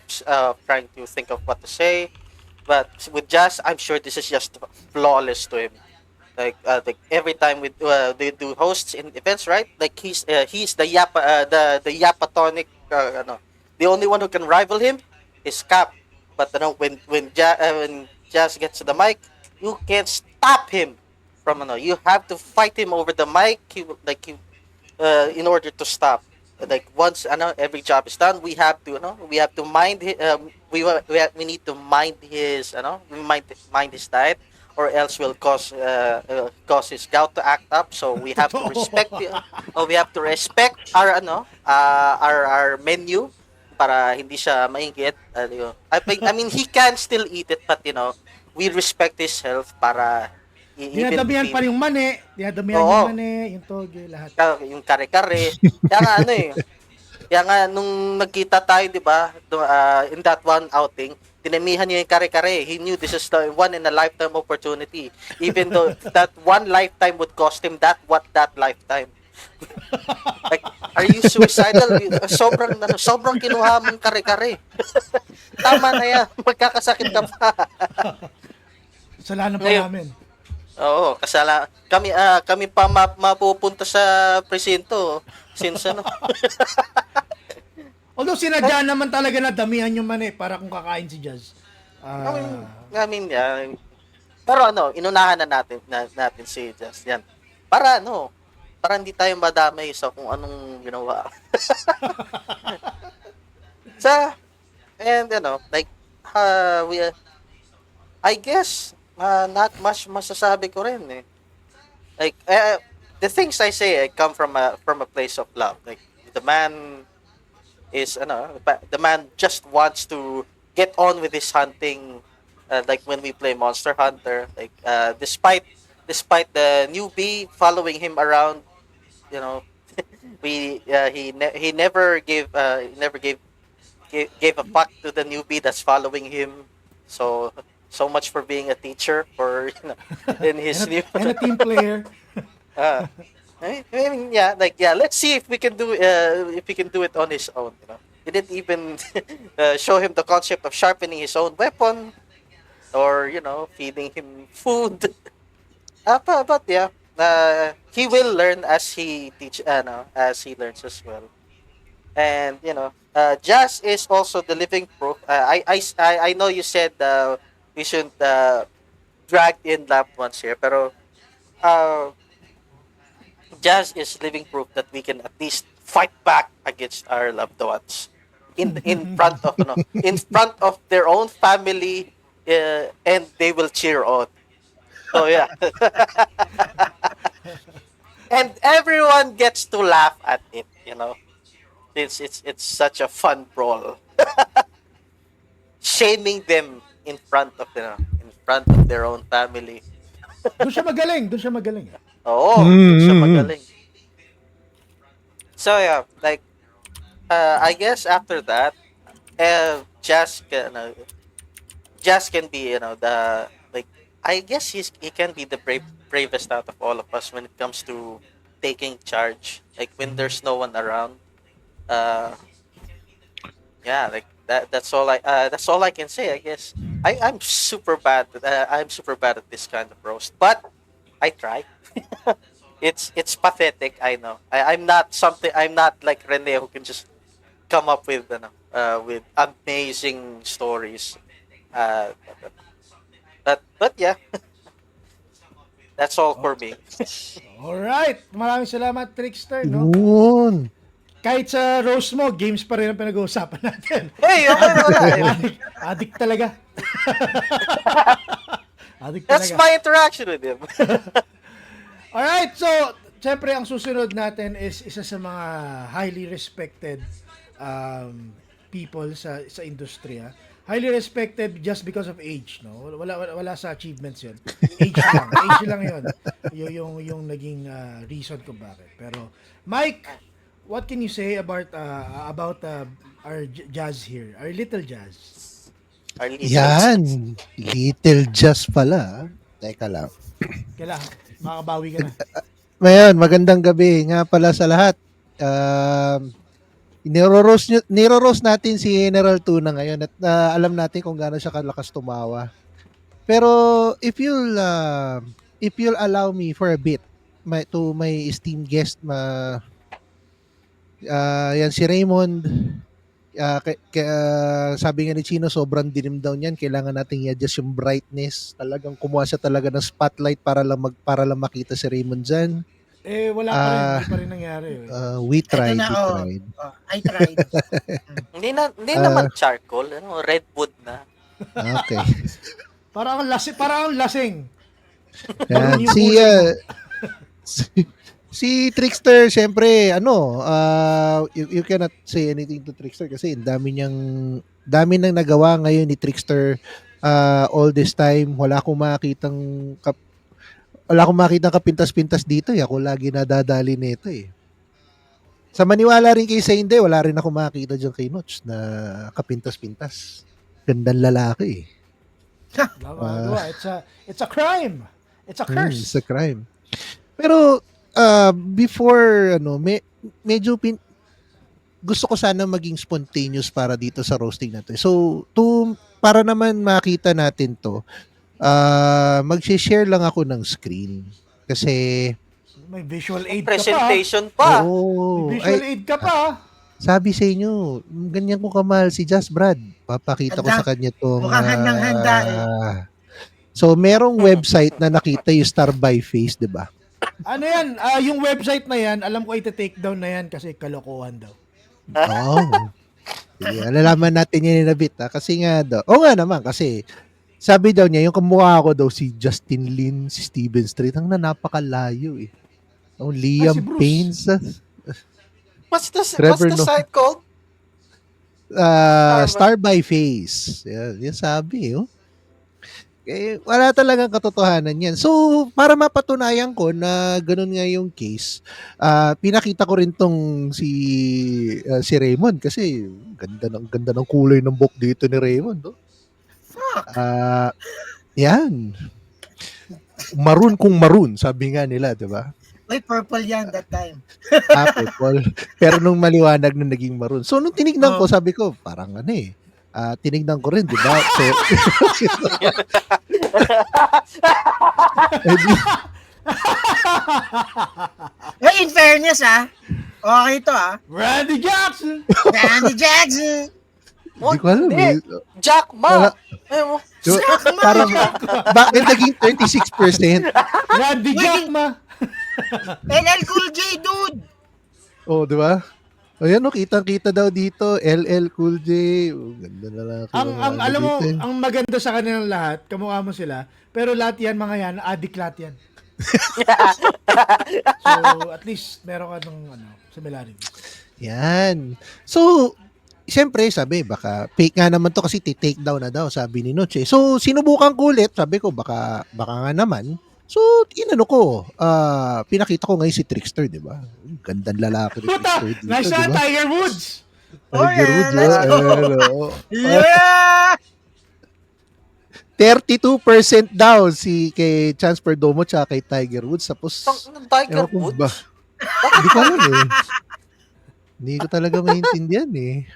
trying to think of what to say. But with Jazz, I'm sure this is just flawless to him. Like every time they do hosts in events, right? Like he's the Yapatonic. The only one who can rival him is Cap. But when Jazz gets to the mic, you can't stop him from you have to fight him over the mic. In order to stop. Like once every job is done, we have to mind we need to mind his mind his diet, or else will cause his gout to act up. So we have to respect our menu para hindi siya maingit. I mean, he can still eat it, but we respect his health para Dinadamihan pa yung mani. Yung toge, lahat. Yung kare-kare. Kaya nga nung nagkita tayo, di ba, in that one outing, tinamihan niya yung kare-kare. He knew this is the one in a lifetime opportunity. Even though that one lifetime would cost him that lifetime. Like, are you suicidal? Sobrang kinuha mong kare-kare. Tama na yan. Magkakasakit ka pa. Kasalanan pa namin. Oo, kami pa mapupunta sa presinto since Although sinadya naman talaga na damihan yung mani para kung kakain si Jazz. Pero inunahan na natin si Jazz yan. Para hindi tayo madamay sa kung anong ginawa. And like we I guess not much masasabi ko rin eh. Like the things I say I come from a place of love. Like the man the man just wants to get on with his hunting, like when we play Monster Hunter, like despite the newbie following him around, you know he never gave a fuck to the newbie that's following him. So much for being a teacher for in his new And a team player. uh, I mean, yeah, like let's see if we can do it on his own. He didn't even show him the concept of sharpening his own weapon, or feeding him food. But yeah, he will learn as he as he learns as well. And Jazz is also the living proof. I know you said we shouldn't drag in loved ones here, pero uh, Jazz is living proof that we can at least fight back against our loved ones in front of their own family, and they will cheer on. So yeah, and everyone gets to laugh at it. It's such a fun brawl, shaming them in front of their own family. Doon siya magaling. Doon siya magaling. Oo, siya magaling. So yeah, like I guess after that, Jazz can be the like I guess he can be the bravest out of all of us when it comes to taking charge. Like when there's no one around. Uh, yeah, like that's all I can say. I guess I'm super bad. I'm super bad at this kind of roast, but I try. It's pathetic. I know. I'm not something. I'm not like Rene who can just come up with amazing stories. Uh, but yeah, that's all for me. Alright. Maraming salamat, Trickster. No? Yun. Kahit sa roast mo, games pa rin ang pinag-uusapan natin. Hey, okay wala. Addict talaga. Addict That's talaga. my interaction with him. Alright, so, syempre, ang susunod natin is isa sa mga highly respected people sa industriya. Highly respected just because of age, no? Wala sa achievements 'yun. Age lang. Age lang 'yun. Yung naging reason kung bakit. Pero Mike, what can you say about our Jazz here? Our little Jazz. Our little- Yan. Little Jazz pala. Teka lang. Kailangan makabawi ka na. Ngayon, magandang gabi nga pala sa lahat. Niro-roast natin si General Tuna ngayon at alam natin kung gaano siya kalakas tumawa. Pero if you'll allow me for a bit to my esteemed guest, yan si Raymond, sabi nga ni Chino, sobrang dilim daw niyan, kailangan nating i-adjust yung brightness. Talagang kumuha siya talaga ng spotlight para lang makita si Raymond dyan. Wala pa rin. Hindi pa rin nangyari. We tried. I tried. Hindi naman charcoal, redwood na. Okay. Parang ang lasing. Yan. Yung Si Trickster, syempre, you cannot say anything to Trickster kasi dami nang nagawa ngayon ni Trickster all this time. Wala akong makitang kapintas-pintas dito. Ako lagi nadadali nito eh. Sa maniwala rin kay Sainde, wala rin ako makita dyan kay Notch na kapintas-pintas. Gandang lalaki eh. It's a crime. It's a curse. It's a crime. Pero before medyo gusto ko sana maging spontaneous para dito sa roasting natin. So para naman makita natin to, mag-share lang ako ng screen kasi may visual aid Presentation pa. May visual aid ka pa. Sabi sa inyo, ganyan ko kamahal si Just Brad. Papakita ko sa kanya tong Mukhang handang-handa So merong website na nakita yung Star by Face, 'di ba? Ano yan? Yung website na yan, alam ko ite-take down na yan kasi kalokohan daw. Oh. Sige, alalaman natin yan in a bit, ha? Kasi nga daw, nga naman, kasi sabi daw niya, yung kamukha ko daw si Justin Lin, si Steven Street, ang napakalayo eh. Liam si Bruce. Payne sa What's the Trevor Noah. site called? Star by Face. Yan sabi, oh. Wala talagang katotohanan yan. So, para mapatunayan ko na ganun nga yung case, pinakita ko rin tong si Raymond kasi ganda ng kulay ng buhok dito ni Raymond. Oh. Yan. Maroon kung maroon, sabi nga nila, di ba? Uy, purple yan that time. Purple. Pero nung maliwanag na naging maroon. So, nung tinignan ko, sabi ko, parang tinignan ko rin, di ba? So, In fairness, okay to, Randy Jackson! Randy Jackson! Hindi ko alam eh. Jack Ma! Parang, bakit naging 36%? Randy Jackma! LL Cool J, dude! Oh, di ba? Ayan, kitang-kita daw dito, LL Cool J. Ganda na lang. Alam mo, ang maganda sa kanilang lahat, kamukha mo sila, pero lahat yan, mga yan, addict lahat yan. So, at least, meron ka ng similarity. Yan. So, siyempre, sabi, baka fake nga naman to kasi take down na daw, sabi ni Noche. So, sinubukan ko ulit, sabi ko, baka nga naman. So, pinakita ko ngayon si Trickster, di ba? Gandang lalaki ni Puta! Trickster dito, Nice di ba? Tiger Woods! Tiger Woods, let's go! Yeah! 32% daw kay Chance Perdomo tsaka kay Tiger Woods. Tapos, Tiger ewan ko Woods? ba? Hindi ko alam eh. Hindi ko talaga maintindihan eh.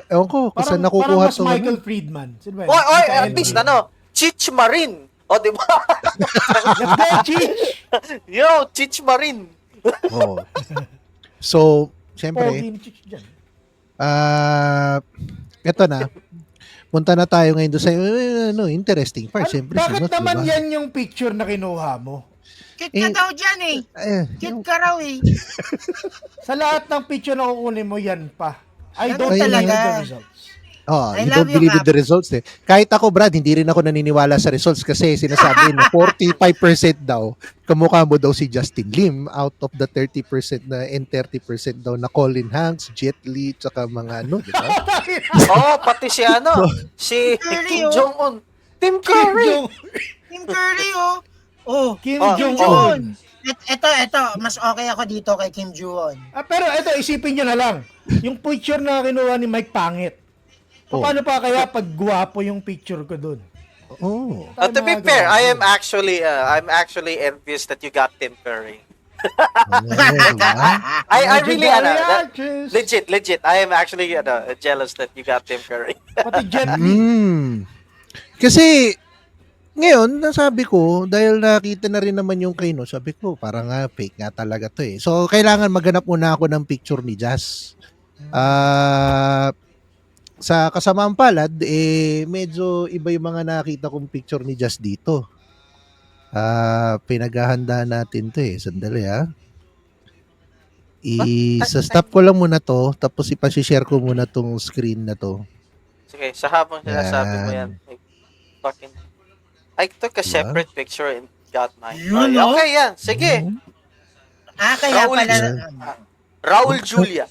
Ewan ko, kung saan nakukuha parang mas to. Michael Friedman. Sino ba yun? Oy, Michael at least, Friedman. Chich Marin. O, di ba? Let's go, Cheech! Yo, Chich Marin. Oh. So, siyempre, Pogi ni Cheech dyan. eto na. Punta na tayo ngayon doon sa interesting part. Siyempre, Bakit sunod, naman diba? yan yung picture na kinuha mo? Kit ka daw dyan Kit ka raw Sa lahat ng picture na kukunin mo, yan pa. I don't Ganun believe talaga. the results. You love don't you, believe in Kap. the results eh. Kahit ako, Brad, hindi rin ako naniniwala sa results kasi sinasabi na 45% daw, kamukha mo daw si Justin Lim out of the 30% na and 30% daw na Colin Hanks, Jet Li, tsaka mga di ba? Pati si si Curry, Kim Jong-un. Tim Curry. Kim Curry, Kim Kim Jong-un. Ito, mas okay ako dito kay Kim Jong-un. Pero ito, isipin nyo na lang. Yung picture na kinuha ni Mike Pangit. Paano pa kaya pag guwapo yung picture ko dun? Oh. To be fair, I'm actually envious that you got Tim Curry. Diba? I really Actress. legit. I am actually jealous that you got Tim Curry. Pati Jet Li. Kasi, ngayon, nasabi ko, dahil nakita na rin naman yung kay sabi ko, parang fake nga talaga to eh. So, kailangan maghanap muna ako ng picture ni Jazz. Sa kasamaang palad, medyo iba yung mga nakita kong picture ni Jazz dito. Pinaghahanda natin to eh. Sandali Isa-stop ko lang muna to, tapos ipasishare ko muna tong screen na to. Sige, sa habang sinasabi mo yan, I took a separate picture and got mine. Okay, yan. Sige. Kaya Raul pala. Raul Julia.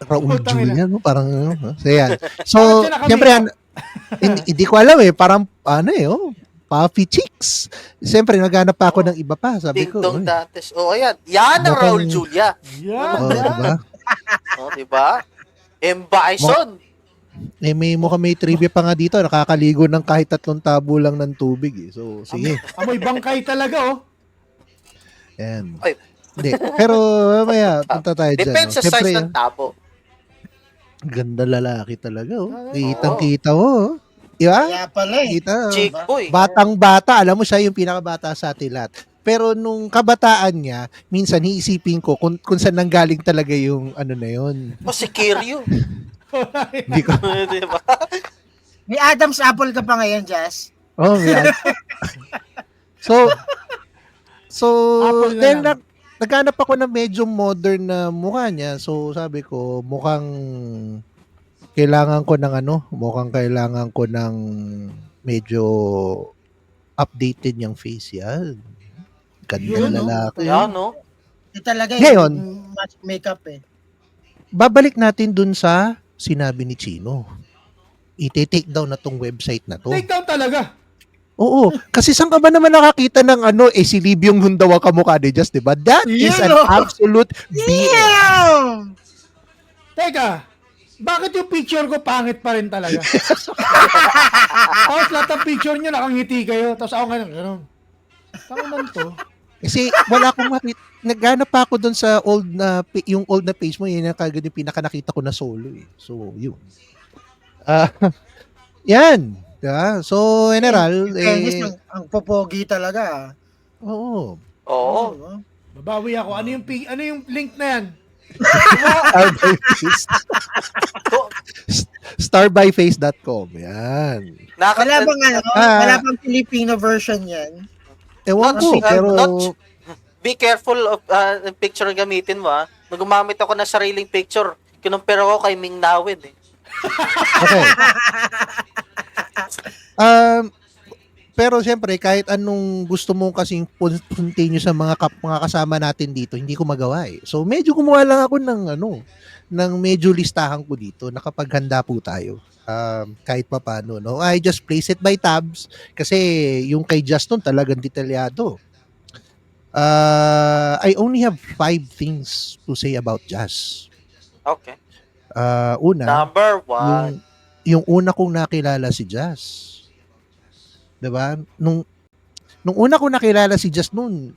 Raul Putang Julia, no? Parang, So, yan. Bakit So, siya naka-makeup? siyempre, hindi ko alam eh. Parang, puffy cheeks. Siyempre, naghanap pa ako ng iba pa. Sabi Ding ko, Dong Dantes. Yan. Yan ang Mukhang- Raul Julia. Yan. diba? Diba? M. Bison. May trivia pa nga dito. Nakakaligo ng kahit 3 tabo lang ng tubig eh. So, sige. Amoy bangkay talaga, Yan. Ay. Hindi. Pero, mamaya, punta tayo dyan. Depende sa Siyempre, size ng tabo. ganda lalaki talaga. Kitang-kita mo. Diba? Kaya pala Kita. Chick boy. Batang-bata. Alam mo, siya yung pinakabata sa atin lahat. Pero nung kabataan niya, minsan hiisipin ko kung saan nanggaling talaga yung na yun. Si Kiryu. Hindi ko. Diba? May Adam's apple ka pa ngayon, Jazz. Oh, yeah. So, Apple na dahil lang. naghanap ako ng medyo modern na mukha niya. So sabi ko, mukhang kailangan ko ng medyo updated yung face yan. Gandang Yun, no? lalaki. Yeah, no? Ito talaga Ngayon, match makeup eh. Babalik natin dun sa sinabi ni Chino. I-take down na tong website na to. Take down talaga. Oo, kasi saan ka ba naman nakakita ng si Libyong Hundawa kamukha ni Just, di ba? That is Yan, an oh. absolute BS. Teka, bakit yung picture ko pangit pa rin talaga? Tapos lahat ng picture nyo nakangiti kayo. Tapos ako ngayon, gano'n. Tama man to. Kasi wala akong makita. Naghanap pa ako doon sa yung old na page mo, yun yung kagad yung pinaka nakita ko na solo eh. So, yun. Yan. Yeah. So, general, Ang popogi talaga. oo. Oo. Babawi ako. Ano yung link na yan? Starbyface.com. Yan. Wala bang Ah. wala bang Filipino version yan? Ewan Not ko, sure, pero Be careful of picture na gamitin mo, ha? Nung gumamit ako ng sariling picture, kinumpira ko kay Ming Nawid, eh. okay. Pero siyempre, kahit anong gusto mo kasing continue sa mga kasama natin dito, hindi ko magawa eh. So, medyo gumawa lang ako ng medyo listahan ko dito na kapag handa po tayo. Kahit pa paano, no? I just place it by tabs kasi yung kay Justin talagang detalyado. I only have 5 things to say about jazz. Okay. Una, Number 1. yung una kong nakilala si Jazz. 'Di ba? Nung una kong nakilala si Jazz noon,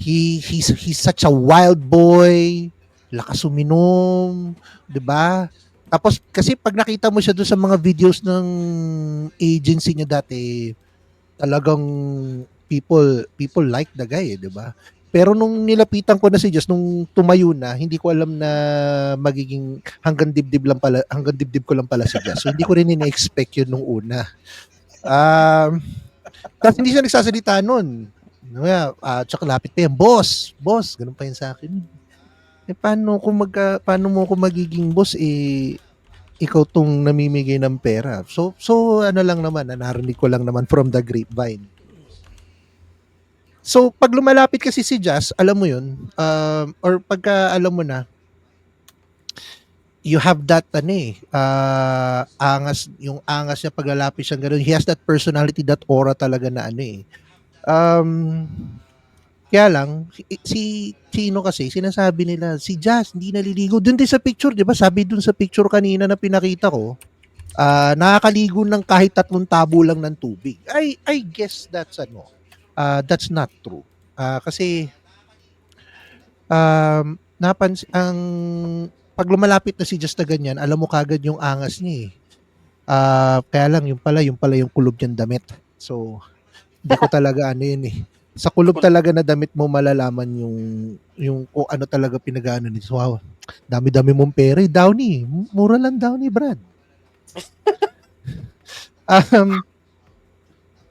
he's such a wild boy, lakas uminom, 'di ba? Tapos kasi pag nakita mo siya doon sa mga videos ng agency niya dati, talagang people like the guy, 'di ba? Pero nung nilapitan ko na si Jazz, nung tumayo na, hindi ko alam na magiging hanggang dibdib ko lang pala si Jazz. So hindi ko rin ina-expect yun nung una. Tapos hindi siya nagsasalita nun. Tsaka lapit pa yan, boss, ganun pa yun sa akin. Paano mo ko magiging boss, ikaw tong namimigay ng pera. So ano lang naman, narinig ko lang naman from the grapevine. So, pag lumalapit kasi si Jazz, alam mo yun, or pagka alam mo na, you have that, yung angas niya paglalapit siya gano'n. He has that personality, that aura talaga na kaya lang, si Chino kasi, sinasabi nila, si Jazz, hindi naliligo. Doon din sa picture, di ba? Sabi doon sa picture kanina na pinakita ko, nakakaligo ng kahit 3 tabo lang ng tubig. I guess that's not true. Kasi pag lumalapit na si Just na ganyan, alam mo kagad yung angas niya eh. Kaya lang yung pala yung kulob niyang damit. So hindi ko talaga yun eh. Sa kulob talaga na damit mo malalaman yung kung ano talaga pinag-ano ni. So, wow, dami-dami mong pera. Downey, mura lang Downey, Brad.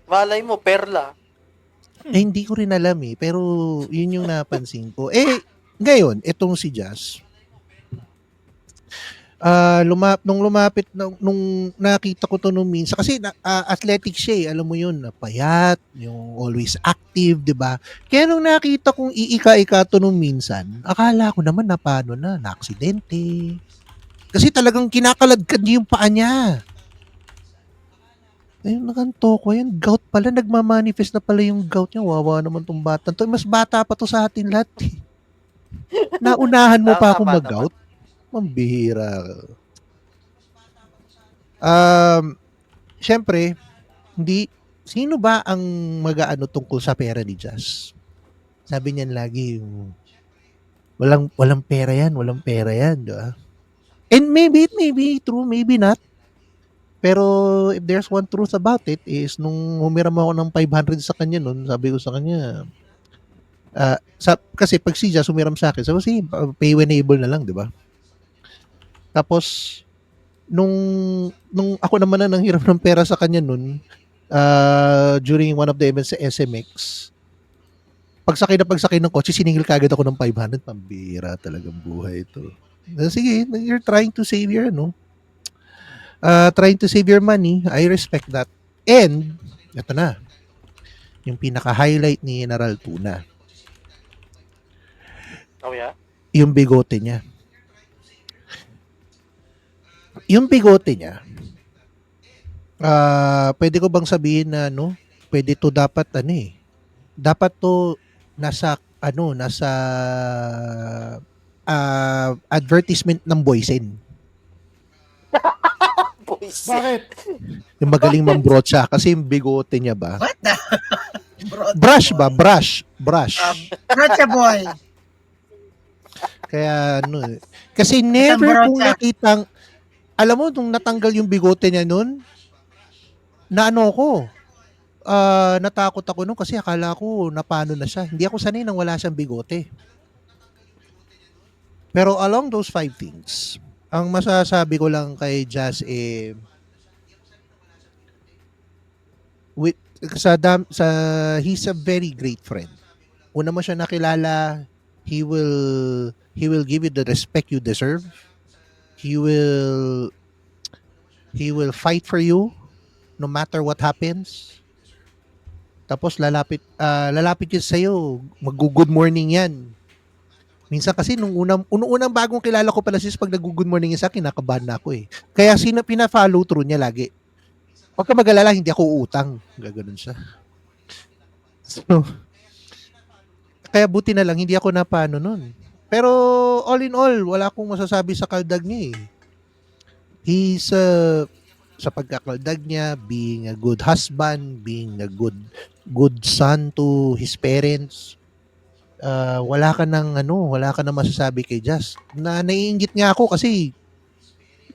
Malay mo, perla. Hindi ko rin alam eh, pero yun yung napansin ko. Ngayon, itong si Jazz, nung lumapit, nung nakita ko to nung minsan, kasi athletic siya eh, alam mo yun, payat, yung always active, di ba? Kaya nung nakita kong iika-ika to nung minsan, akala ko naman na paano na aksidente. Kasi talagang kinakaladkad niya yung paa niya. Ayun, nakanto ko yan. Gout pala. Nagmamanifest na pala yung gout niya. Wawa naman tong batang to. Mas bata pa to sa atin lahat. Naunahan mo pa ako mag-gout? Mambihira. Siyempre, sino ba ang mag-aano tungkol sa pera ni Jazz? Sabi niyan lagi, walang pera yan. Diba? And maybe it may be true, maybe not. Pero if there's one truth about it is nung humiram ako ng 500 sa kanya noon, sabi ko sa kanya, kasi pag si Jazz humiram sa akin, sabi ko, sige, pay when able na lang, di ba? Tapos, nung ako naman na nanghiram ng pera sa kanya noon, during one of the events sa SMX, pagsakay ng kotse, siningil kagad ako ng 500. Pambira talagang buhay ito. Sige, you're trying to save your, trying to save your money. I respect that. And, ito na, yung pinaka-highlight ni General Tuna, Oh, yeah? yung bigote niya. Yung bigote niya, pwede ko bang sabihin na, pwede to dapat, dapat to nasa advertisement ng Boysen. Boys. Bakit? Yung magaling mambrotsa kasi yung bigote niya ba? What the? Brush ba? Brush. Brocha boy. Kaya kasi never Isang kong brocha. nakitang, alam mo, nung natanggal yung bigote niya nun, natakot ako nun kasi akala ko napano na siya. Hindi ako sanay nang wala siyang bigote. Pero along those 5 things, ang masasabi ko lang kay Jazz he's a very great friend. Una mo siya nakilala, he will give you the respect you deserve. He will fight for you no matter what happens. Tapos lalapit yun sa'yo, mag-good morning yan. Minsan kasi nung unang bagong kilala ko pala sis, pag nag-good morning sa akin, nakabahan na ako eh. Kaya pina-follow through niya lagi. Huwag ka mag-alala, hindi ako utang. Gaganon siya. So, kaya buti na lang, hindi ako napano nun. Pero all in all, wala akong masasabi sa kaldag niya eh. He's, sa pagkakaldag niya, being a good husband, being a good son to his parents, wala ka nang masasabi kay Jazz. Naiinggit nga ako kasi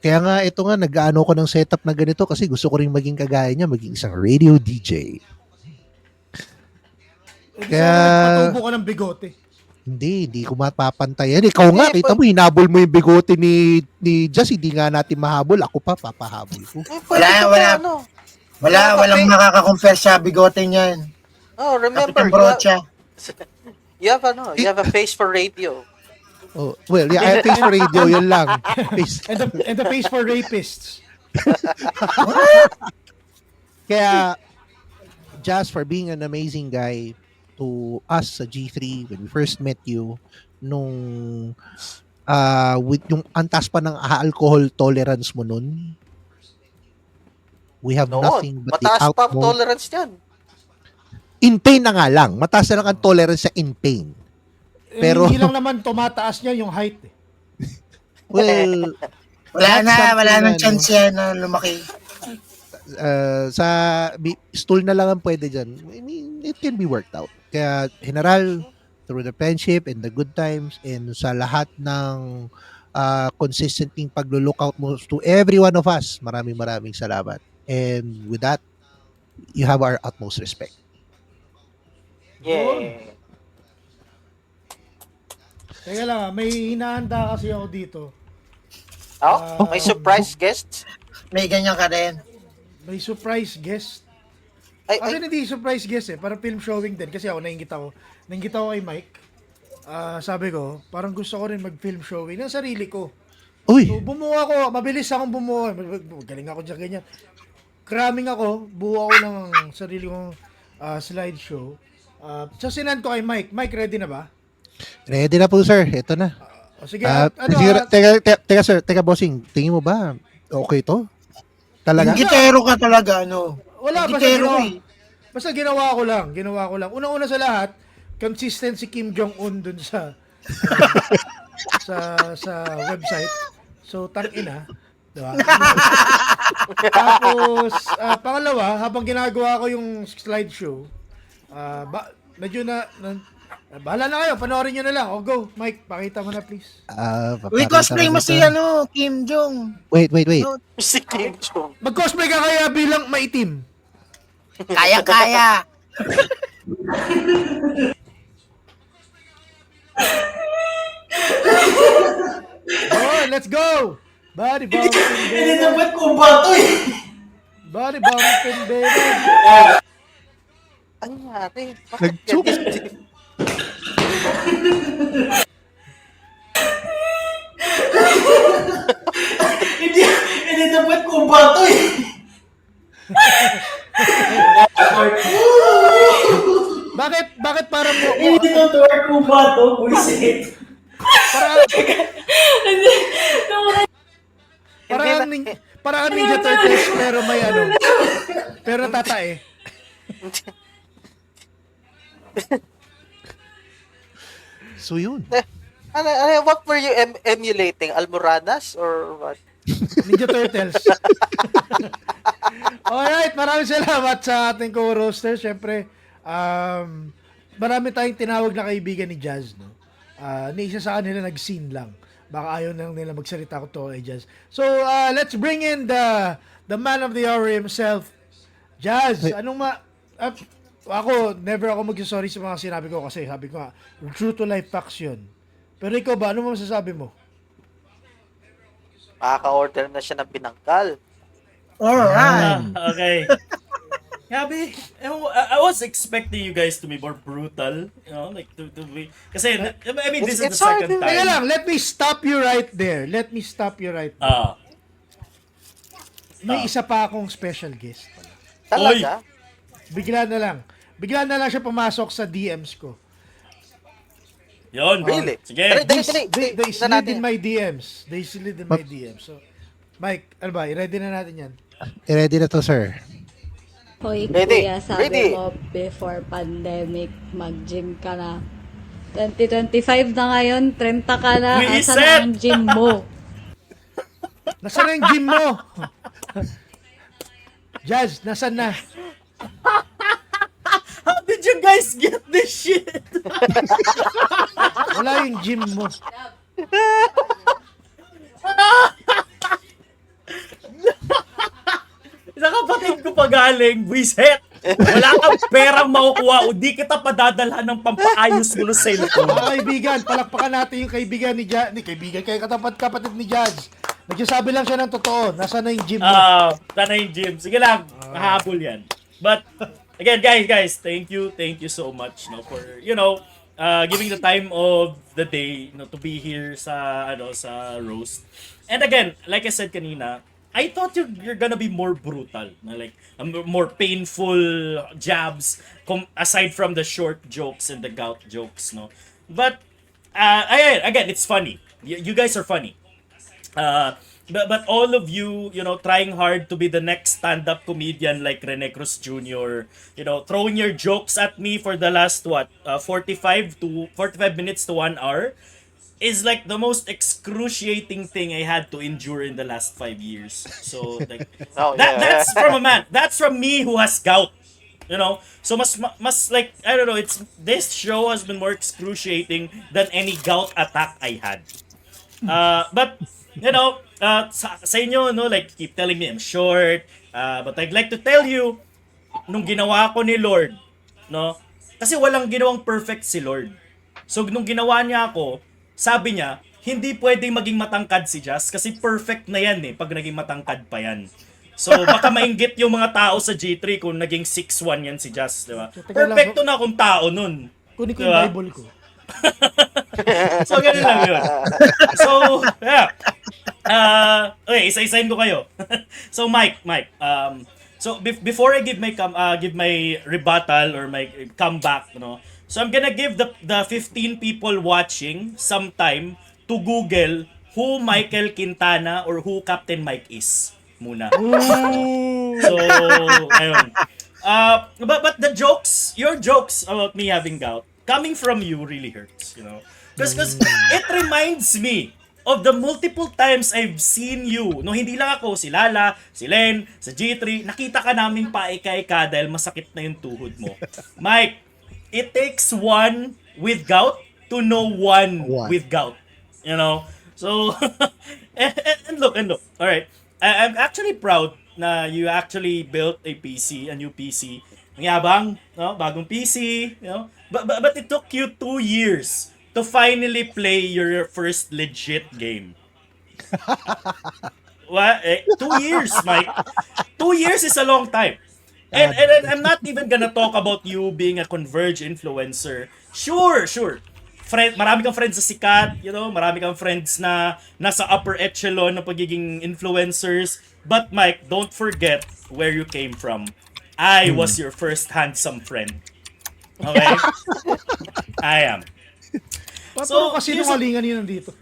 kaya nga ito nga nag-aano ko ng setup na ganito kasi gusto ko rin maging kagaya niya, maging isang radio DJ. Kaya Patubo ka ng bigote. hindi ko mapapantayan. Ikaw nga, kita mo, hinabol mo yung bigote ni Jazz, hindi nga natin mahabol. Ako pa, papahabol ko. Walang makaka-compare sa bigote niyan. Oh, remember, Kapitang brocha. you have a face for radio. Oh, well, yeah, I have face for radio, yun lang. Face. And the face for rapists. Kaya, Jazz, for being an amazing guy to us sa G3 when we first met you, nung with yung antas pa ng alcohol tolerance mo nun, we have nothing but the Mataas pa ang outmo. tolerance niyan. In pain na nga lang. Mataas na lang ang tolerance sa in pain. Pero- Hindi lang naman tumataas niya yung height eh. Well, Wala that's something nang na, chance yan na lumaki. sa stool na lang ang pwede dyan. I mean, it can be worked out. Kaya, General, through the friendship and the good times and sa lahat ng consistenteng paglo-lookout mo to every one of us, maraming salamat. And with that, you have our utmost respect. Yeah. Teka lang, may hinahanda kasi ako dito. Oh, may surprise guests. May ganyan ka rin. May surprise guest. Ay, Actually, hindi surprise guest eh. Parang film showing din. Kasi ako, nainggit ako kay Mike. Sabi ko, parang gusto ko rin mag-film showing ng sarili ko. Uy! So, bumuo ako. Mabilis akong bumuo. Galing ako dyan, ganyan. Cramming ako. Buo ako ng sarili kong slideshow. So, sinan ko kay Mike. Mike, ready na ba? Ready na po, sir. Ito na. Sige, Teka, sir. Teka, bossing. Tingin mo ba okay to? Talaga? Gitero ka talaga, ano? Wala, Gitero basta ginawa ko lang. Una-una sa lahat, consistent si Kim Jong-un dun sa website. So, tangina. Diba? Tapos, pangalawa, habang ginagawa ko yung slideshow, medyo bahala na kayo, panoorin nyo na lang. O, go, Mike, pakita mo na, please. Uy, cosplay mo si, Kim Jong. Wait. si Kim Jong. Mag-cosplay ka kaya bilang maitim. Kaya. Oh, let's go! Body bumping, baby. ko ba ito eh? Body bumping, baby. Ano nangyari? Nag-choke. Kubato eh. Bakit parang mo Hindi to Dwarf Kubato, buisit. parang Ninja Turtles pero may pero tatae. So yun. What were you emulating? Almoranas or what? Ninja Turtles. Alright, maraming salamat sa ating co-roaster. Siyempre, marami tayong tinawag na kaibigan ni Jazz, no? Ni isa sa kanila nag-scene lang. Baka ayaw lang nila magsalita ko to kay Jazz. So, let's bring in the man of the hour himself. Jazz, ako, never ako magsasorry sa mga sinabi ko kasi sabi ko nga, true to life facts yun. Pero ikaw ba, ano mo masasabi mo? Makaka-order na siya ng pinangkal. Alright. Okay. Gabi, I was expecting you guys to be more brutal, you know, like to be, kasi I mean this is the It's hard second to- Teka time. lang, let me stop you right there. May isa pa akong special guest. Talaga? Bigla na lang siya pumasok sa DMs ko. Yun. Really? Sige. Dali. They Tignan slid natin. in my DMs. So, Mike, ano ba? I-ready na natin yan. Ready na to, sir. Hoy, Ready, kuya, sabi ready. mo before pandemic, mag-gym ka na. 2025 na ngayon, 30 ka na. Reset! Asan na ang gym mo? Nasaan na yung gym mo? Jazz, nasaan na? How did you guys get this shit? Wala yung gym mo. Isang kapatid ko pa galing, buisit. Wala kang perang makukuha o di kita padadalhan ng pampaayos mo ng cellphone. Mga kaibigan, palakpakan natin yung kaibigan ni Jazz. Kaya kapatid ni Jazz. Nagsasabi lang siya ng totoo. Nasaan na yung gym mo? Sana yung gym. Sige lang, mahabol yan. But, again, guys, thank you so much, no, for, giving the time of the day, to be here sa roast. And again, like I said kanina, I thought you're gonna be more brutal, no? Like more painful jabs, aside from the short jokes and the gout jokes, no. But again, it's funny. You guys are funny. But all of you, trying hard to be the next stand-up comedian like Rene Cruz Jr., throwing your jokes at me for the last 45 minutes to 1 hour is like the most excruciating thing I had to endure in the last 5 years. So like that's from a man. That's from me who has gout. So mas like, I don't know, this show has been more excruciating than any gout attack I had. But sa inyo, like, keep telling me I'm short. But I'd like to tell you, nung ginawa ko ni Lord, kasi walang ginawang perfect si Lord. So, nung ginawa niya ako, sabi niya, hindi pwedeng maging matangkad si Jazz kasi perfect na yan pag naging matangkad pa yan. So, baka mainggit yung mga tao sa G3 kung naging 6'1 yan si Jazz, di ba? Perfecto na akong tao nun. Kunin ko Diba? yung Bible ko. So, ganun lang yun. So, yeah. Okay, isa-isahin ko kayo. So, Mike, so before I give my rebuttal or my comeback, so I'm gonna give the 15 people watching some time to Google who Michael Quintana or who Captain Mike is muna. So, ayun. But your jokes about me having gout, coming from you really hurts, Because it reminds me of the multiple times I've seen you. Hindi lang ako, si Lala, si Len, sa G3, nakita ka namin paika-ika dahil masakit na yung tuhod mo. Mike, it takes one with gout to know one with gout. So, and look. All right. I'm actually proud na you actually built a new PC. Ang yabang, bagong PC, But it took you 2 years to finally play your first legit game. What? 2 years, Mike. 2 years is a long time. And I'm not even gonna talk about you being a Converge influencer. Sure. marami kang friends sa sikat, marami kang friends na nasa upper echelon ng pagiging influencers. But Mike, don't forget where you came from. I was your first handsome friend. Okay? I am. So, kasi nungalingan yun nandito.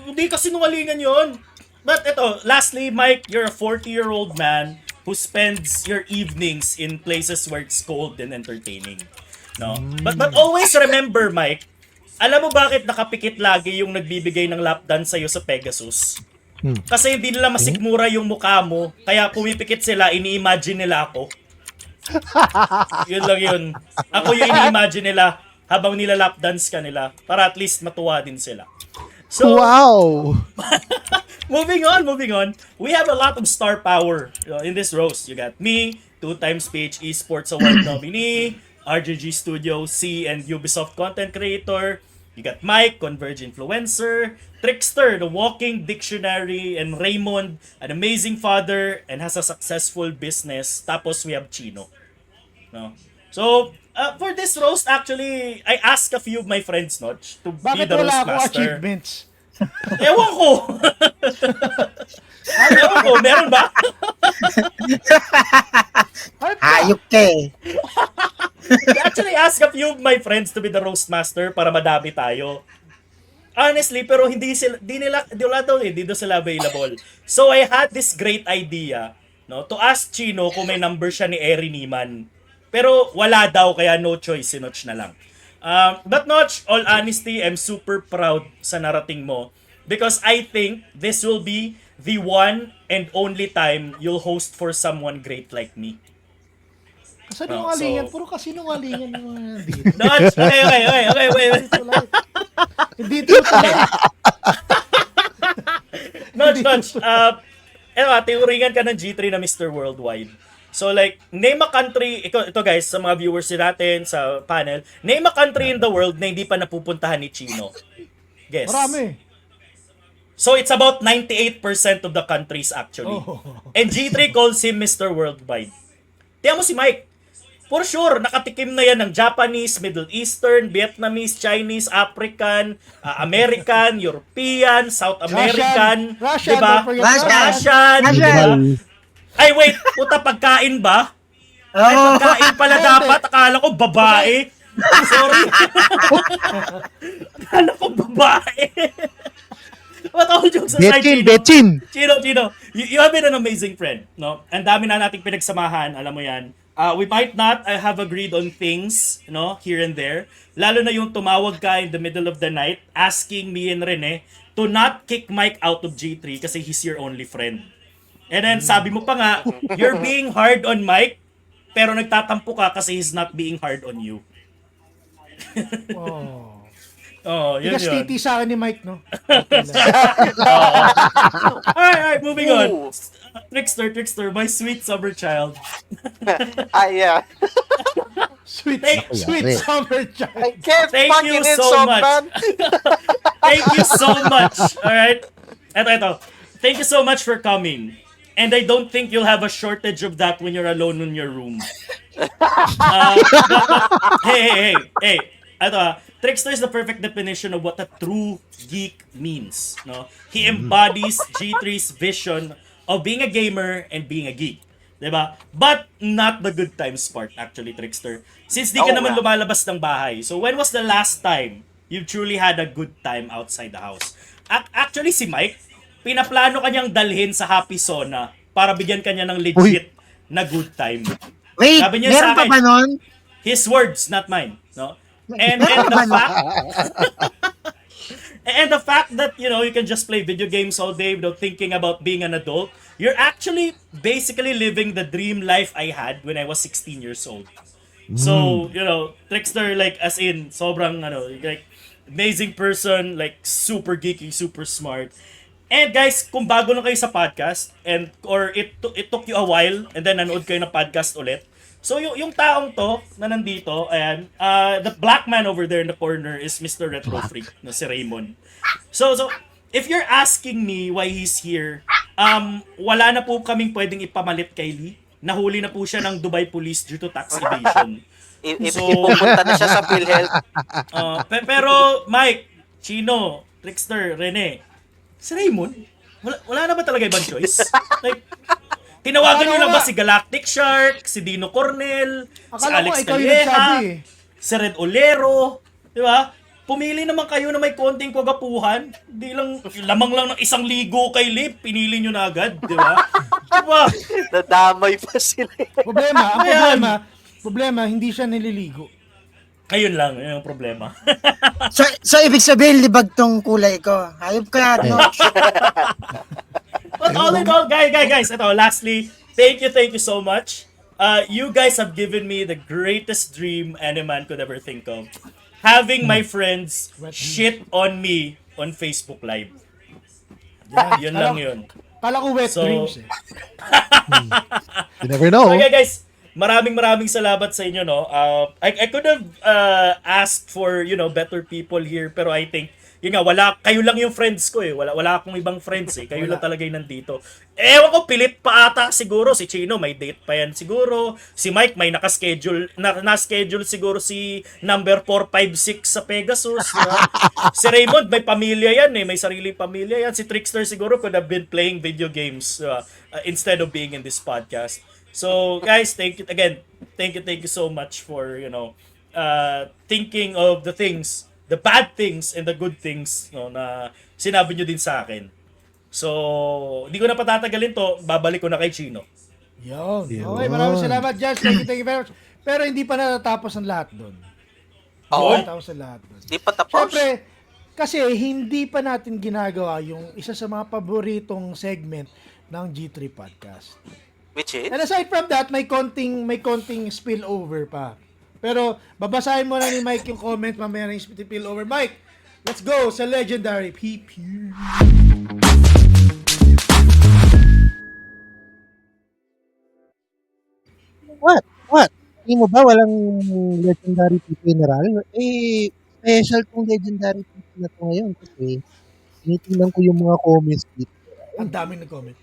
Hindi kasi nungalingan yun. But ito, lastly, Mike, you're a 40-year-old man who spends your evenings in places where it's cold and entertaining. No? But always remember, Mike, alam mo bakit nakapikit lagi yung nagbibigay ng lap dance sa'yo sa Pegasus? Kasi hindi nila masigmura yung mukha mo, kaya pumipikit sila, ini-imagine nila ako. Yun lang yun. Ako yung ini-imagine nila habang nila lap dance ka nila para at least matuwa din sila. So, Wow! moving on. We have a lot of star power in this roast. You got me, 2-time PH Esports Award nominee, RGG Studio C and Ubisoft content creator. You got Mike, Converge influencer, Trickster, the walking dictionary, and Raymond, an amazing father and has a successful business. Tapos we have Chino. No? So, for this roast, actually, I asked a few of my friends, Notch, to be Bakit the roast wala akong master. achievements? Ewan ko. Ewan ko, meron ba? Hayop ka eh. I actually asked a few of my friends to be the roast master para madami tayo. Honestly, pero hindi daw sila available. So I had this great idea, to ask Chino kung may number siya ni Eri Niman. Pero wala daw, kaya no choice, si Notch na lang. But Notch, all honesty, I'm super proud sa narating mo because I think this will be the one and only time you'll host for someone great like me. Kasinungalingan, so- puro kasinungalingan yung mga nandito. Notch, okay, wait. Hindi tuloy. Notch, tinuringan ka ng G3 na Mr. Worldwide. So like, name a country, ito guys, sa mga viewers natin, sa panel, name a country in the world na hindi pa napupuntahan ni Chino. Guess. Marami. So it's about 98% of the countries actually. Oh. And G3 calls him Mr. Worldwide. Tiyan mo si Mike. For sure, nakatikim na yan ng Japanese, Middle Eastern, Vietnamese, Chinese, African, American, European, South American, Russian, diba? don't forget Russian, Russian. diba? Ay wait, puta, pagkain ba? Ay, Oh. pagkain pala dapat. Akala ko babae. Sorry. Akala ko babae. What all jokes aside, Betchin! Chino, you have been an amazing friend, no? Ang dami na nating pinagsamahan, alam mo yan. We might not have agreed on things, here and there. Lalo na yung tumawag ka in the middle of the night, asking me and Rene to not kick Mike out of G3 kasi he's your only friend. And then sabi mo pa nga, you're being hard on Mike, pero nagtatampo ka kasi he's not being hard on you. Oh. Oh, yun Bigas yun. titi sa akin ni Mike, no? Alright, moving on. Trickster, my sweet summer child. Yeah. Sweet Yari. summer child. I can't Thank fucking you so insult, much. man. Thank you so much. Alright? Eto. Thank you so much for coming. And I don't think you'll have a shortage of that when you're alone in your room. Hey. Eto, Trickster is the perfect definition of what a true geek means. No? He embodies G3's vision of being a gamer and being a geek. Diba? But not the good times part, actually, Trickster. Since di ka naman lumalabas ng bahay. So when was the last time you truly had a good time outside the house? Actually, si Mike, pinaplano kanyang dalhin sa Happy Sona para bigyan kanya ng legit na good time. Wait, Sabi niya meron sa pa akin, ba nun? his words, not mine. No? And the fact that, you can just play video games all day without thinking about being an adult, you're actually basically living the dream life I had when I was 16 years old. So, Trickster, like, as in, sobrang, like, amazing person, like, super geeky, super smart. And guys, kung bago na kayo sa podcast, or it took you a while, and then nanood kayo ng podcast ulit, so yung taong to na nandito, ayan, the black man over there in the corner is Mr. Retro Freak, na si Raymond. So if you're asking me why he's here, wala na po kaming pwedeng ipamalit kay Lee. Nahuli na po siya ng Dubai Police due to tax evasion. Ipupunta na siya sa PhilHealth. Pero Mike, Chino, Trickster, Rene, si Raymond, wala na ba talaga ibang choice? Like, tinawagan nyo lang ba si Galactic Shark, si Dino Cornell, si Akala Alex ko ikaw yung Calleja, nagsabi eh. si Red Olero, di ba? Pumili naman kayo na may konting kagapuhan. Hindi lang, lamang lang ng 1 ligo kay Lip, pinili nyo na agad, di ba? Diba? Nadamay pa sila. Problema, hindi siya nililigo. Ayun lang, yun yung problema. So ibig sabihin, libag tong kulay ko. Hayop ka, no? But all in all, guys, ito, lastly, thank you so much. You guys have given me the greatest dream any man could ever think of. Having my friends shit on me on Facebook Live. Yun lang yun. Kala ko wet So- dreams eh. You never know. So, guys, maraming salamat sa inyo, no. I could have asked for, better people here, pero I think kayo lang yung friends ko eh. Wala akong ibang friends eh. Kayo lang talaga yung nandito. Ewan ko, pilit pa ata siguro. Si Chino, may date pa yan siguro. Si Mike, may na-schedule siguro si number 456 sa Pegasus. Si Raymond, may pamilya yan eh. May sariling pamilya yan. Si Trickster siguro could have been playing video games instead of being in this podcast. So, guys, thank you again. Thank you so much for, thinking of the bad things and the good things na sinabi nyo din sa akin. So, hindi ko na patatagalin to. Babalik ko na kay Chino. Yun. Okay, maraming salamat, Josh. Thank you very much. Pero hindi pa natatapos ang lahat doon. Oo. Natapos ang lahat doon. Di pa tapos. Siyempre, kasi hindi pa natin ginagawa yung isa sa mga paboritong segment ng G3 Podcast. Which is? And aside from that, may konting spillover pa. Pero babasahin mo na ni Mike yung comment mamaya ng spillover. Mike, let's go sa legendary PP. What? Hindi mo ba walang legendary PP general? Special tong legendary PP na to ngayon kasi tinitingnan ko yung mga comments dito. Ang daming nag-comment.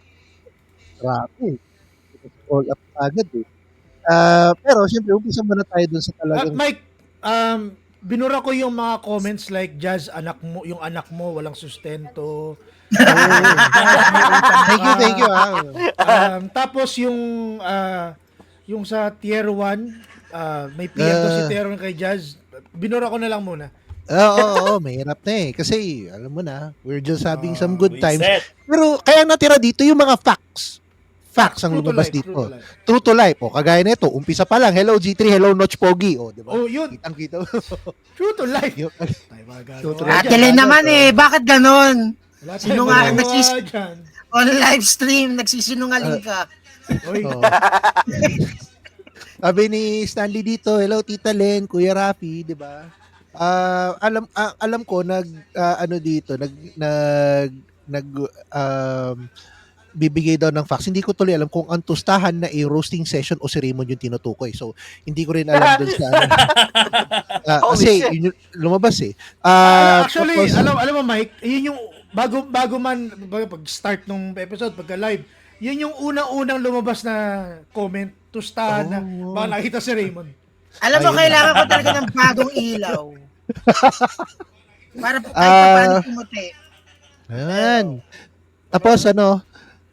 Grabe. All up agad eh. Pero siyempre, umpisa muna tayo dun sa talagang... Mike, binura ko yung mga comments like Jazz, yung anak mo walang sustento. Thank you. Tapos yung sa tier 1, may PM daw si tier 1 kay Jazz. Binura ko na lang muna. Oo, mahirap na eh. Kasi, alam mo na, we're just having some good times. Reset. Pero, kaya natira dito yung mga facts. Facts ang lumabas dito. True to life. O, kagaya nito, umpisa pa lang, hello G3, hello Notch Pogi. O, di ba? Oh, yun. Kitang-kita. True to life. True to life. Ate naman eh, bakit ganon? Wala Sino tayong nga magagawa dyan. On live stream, nagsisinungaling ka. Oy. Oo. Sabi ni Stanley dito, hello Tita Len, Kuya Rafi, di ba? Alam ko bibigay daw ng facts. Hindi ko tuloy alam kung ang tustahan na roasting session o si Raymond yung tinutukoy. So, hindi ko rin alam dun sa kasi yun yung lumabas eh. Actually, tapos, alam mo Mike, yun yung bago man pag start nung episode, pagka live, yun yung unang-unang lumabas na comment, tustahan na baka nakita si Raymond. Alam mo, kailangan ko talaga ng bagong ilaw. Para po kahit paano pumuti. Ayan.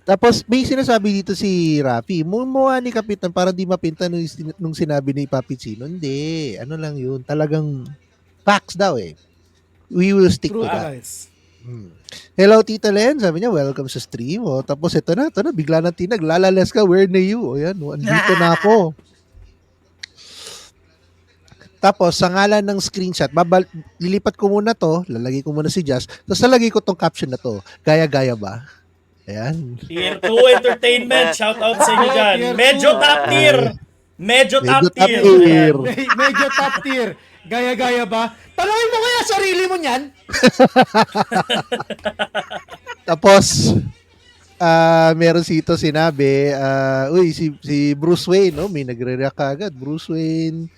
Tapos may sinasabi dito si Rafi, mukha ni Kapitan para di mapinta nung sinabi ni Papi Chino. Hindi, ano lang yun, talagang facts daw eh. We will stick to that. Hello Tita Len, sabi niya, welcome sa stream. O, tapos ito na, bigla na tinag, lalalas ka, where na you? O yan, andito na ako. Tapos, sa ngalan ng screenshot, lilipat ko muna to, lalagay ko muna si Jazz, tapos lalagay ko tong caption na to, gaya-gaya ba? Ayan. Tier 2 Entertainment, shout out sa inyo dyan. Medyo top tier. Medyo top tier. Medyo top tier. Gaya-gaya ba? Tanungin mo kaya sarili mo niyan. Tapos, meron sito sinabi, si Bruce Wayne, no? May nagre-react agad. Bruce Wayne,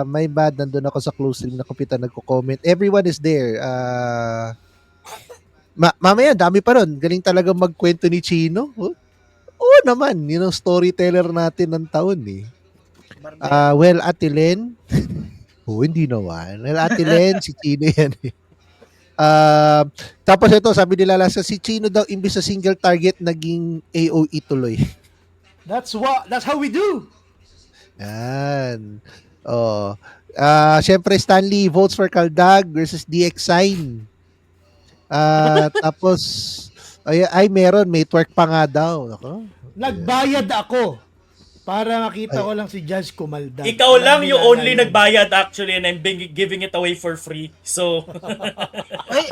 my bad, nandun ako sa close stream na Kapitan nagko-comment. Everyone is there. Mamaya, dami pa ron. Galing talaga magkwento ni Chino. Oo naman, yun ang storyteller natin ng taon eh. Well, Ate Len. Hindi naman. Well, Ate Len, si Chino yan. Tapos ito, sabi nila last, si Chino daw, imbis sa single target, naging AOE tuloy. That's how we do. Yan. Syempre, Stanley votes for Kaldag versus DX Sign. Tapos, meron. May twerk pa nga daw. Ako. Nagbayad ako para makita ko lang si Jazz kumaldag. Ikaw lang yung nila only yun. nagbayad actually and I'm giving it away for free. So, Ay,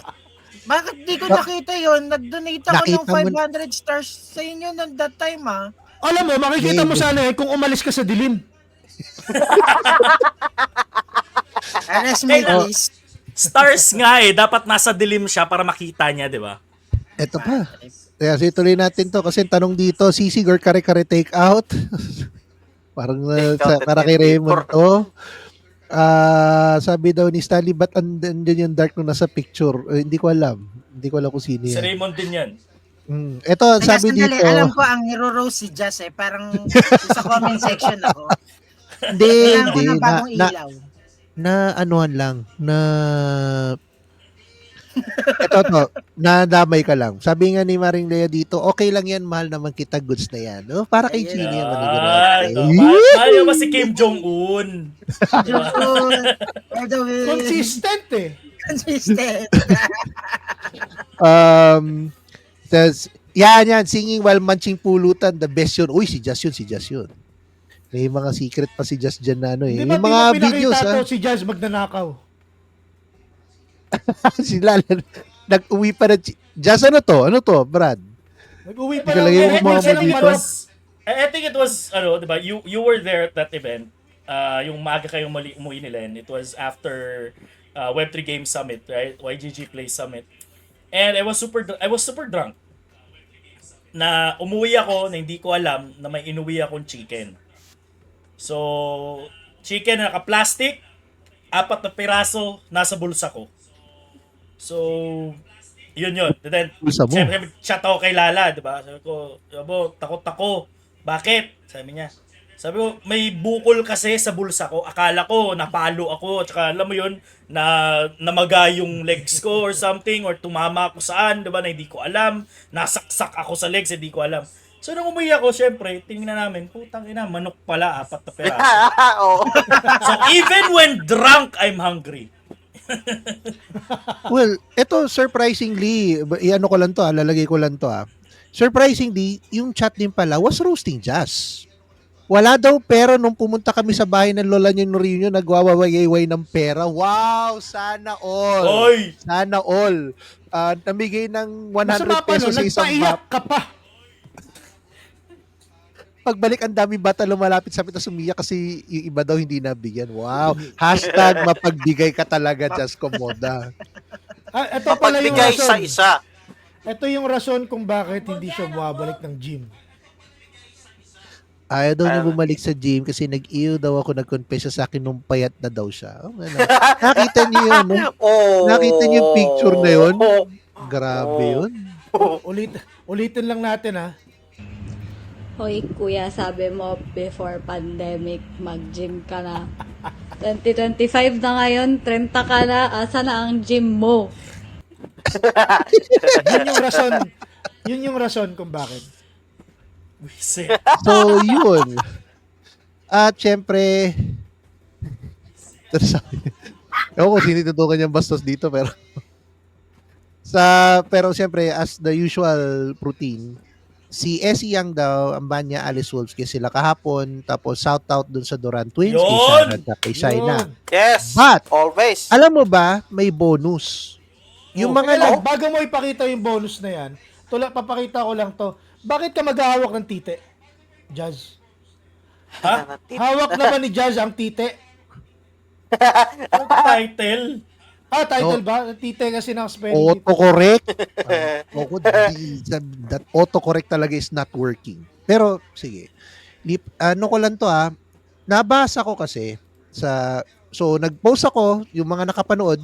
bakit di ko nakita yun? Nag-donate ako Nakita ng mo- 500 stars sa inyo noong that time, ah. Alam mo, makikita mo sana kung umalis ka sa dilim. Arrest me, Oh. please. stars nga dapat nasa dilim siya para makita niya, di ba? Ito pa. Kaya tuloy natin to kasi tanong dito, sisig or kare-kare take out? Parang para kay Raymond to. Sabi daw ni Stanley, ba't andyan yung dark nung nasa picture? Hindi ko alam. Hindi ko alam kung sino Si yan. Raymond din yan. Ito, sabi Sandali, dito. alam ko ang niro-rose si Jazz Parang sa comment section ako. Hindi, Kailangan ko hindi. ng bagong ilaw. Na anuhan lang. Ito, nadamay ka lang. Sabi nga ni Maring Lea dito, okay lang yan, mahal naman kita, goods na yan. No? Para kay Chino yan. Mahal niya ba si Kim Jong-un? By the way, Consistent eh. consistent. Yan, singing while munching pulutan, the best yun. Uy, si Jazz yun. May mga secret pa si Jazz dyan na ano eh. Di ba Yung mga pinakita videos, to si Jazz magnanakaw? sila, nag-uwi pa na, Jazz, ano to, Brad? Nag-uwi pa Nagalagay lang. mo I mga think it dito. I think it was, di ba, you were there at that event. Yung maaga kayong umuwi nila, and it was after Web3 Game Summit, right? YGG Play Summit. And I was super drunk. Na umuwi ako na hindi ko alam na may inuwi akong chicken. So, chicken na naka-plastic, 4 na piraso, nasa bulsa ko. So, yun. And then, Bulsa mo? siyempre, chat ako kay Lala, di ba? Sabi ko, takot ako. Bakit? Sabi niya. Sabi ko, may bukol kasi sa bulsa ko. Akala ko, napalo ako. Tsaka, alam mo yun, namaga yung legs ko or something, or tumama ako saan, di ba, na hindi ko alam. Nasaksak ako sa legs, hindi ko alam. So, nung umuwi ako, syempre, tingnan namin, putang ina, manok pala, 4 na peraso. Oo. So, even when drunk, I'm hungry. Well, ito surprisingly, iano ko lang to, lalagay ko lang to. Surprisingly, yung chat din pala was roasting Jazz. Wala daw pera nung pumunta kami sa bahay ng lola niya Norino, nagwawaway ng pera. Wow, sana all. Oy! Sana all. Namigay ng 100 Masama pa pesos no, sa isang nagpaiyak ka pa. Pagbalik, ang daming bata lumalapit sa amin, umiyak kasi yung iba daw hindi nabigyan. Wow. Hashtag mapagbigay ka talaga, Jazz Komoda. Ito pala yung Mapagbigay rason. sa isa. Ito yung rason kung bakit hindi siya bumabalik ng gym. Ayaw daw niya bumalik sa gym kasi nag-iyo daw ako, nag-confess siya sa akin nung payat na daw siya. Nakita niyo yun, no? Oh. Nakita niyo yung picture na yun? Grabe yun. Ulitin lang natin ha. Hoy kuya, sabi mo before pandemic, mag-gym ka na. 2025 na ngayon, 30 ka na, asa na ang gym mo? Yun yung rason kung bakit. Wisit. So, yun. At syempre, ewan ko sino tutukan yung bastos dito, pero syempre, as the usual routine, si Essie Young daw, ang banya Alice Wolves, kasi sila kahapon, tapos shout out dun sa Duran Twins, kay Yun! Sarah at kay Shaina. Yes. But, Always. alam mo ba, may bonus. Yung mga Kaya lang, bago mo ipakita yung bonus na yan, papakita ko lang to. Bakit ka maghahawak ng tite? Jazz. Ha? Hawak naman ni Jazz ang tite. Title? Title ba? Tite kasi ng spelling. autocorrect. That autocorrect talaga is not working. Pero, sige. Ano ko lang to nabasa ko kasi so nag-post ako, yung mga nakapanood,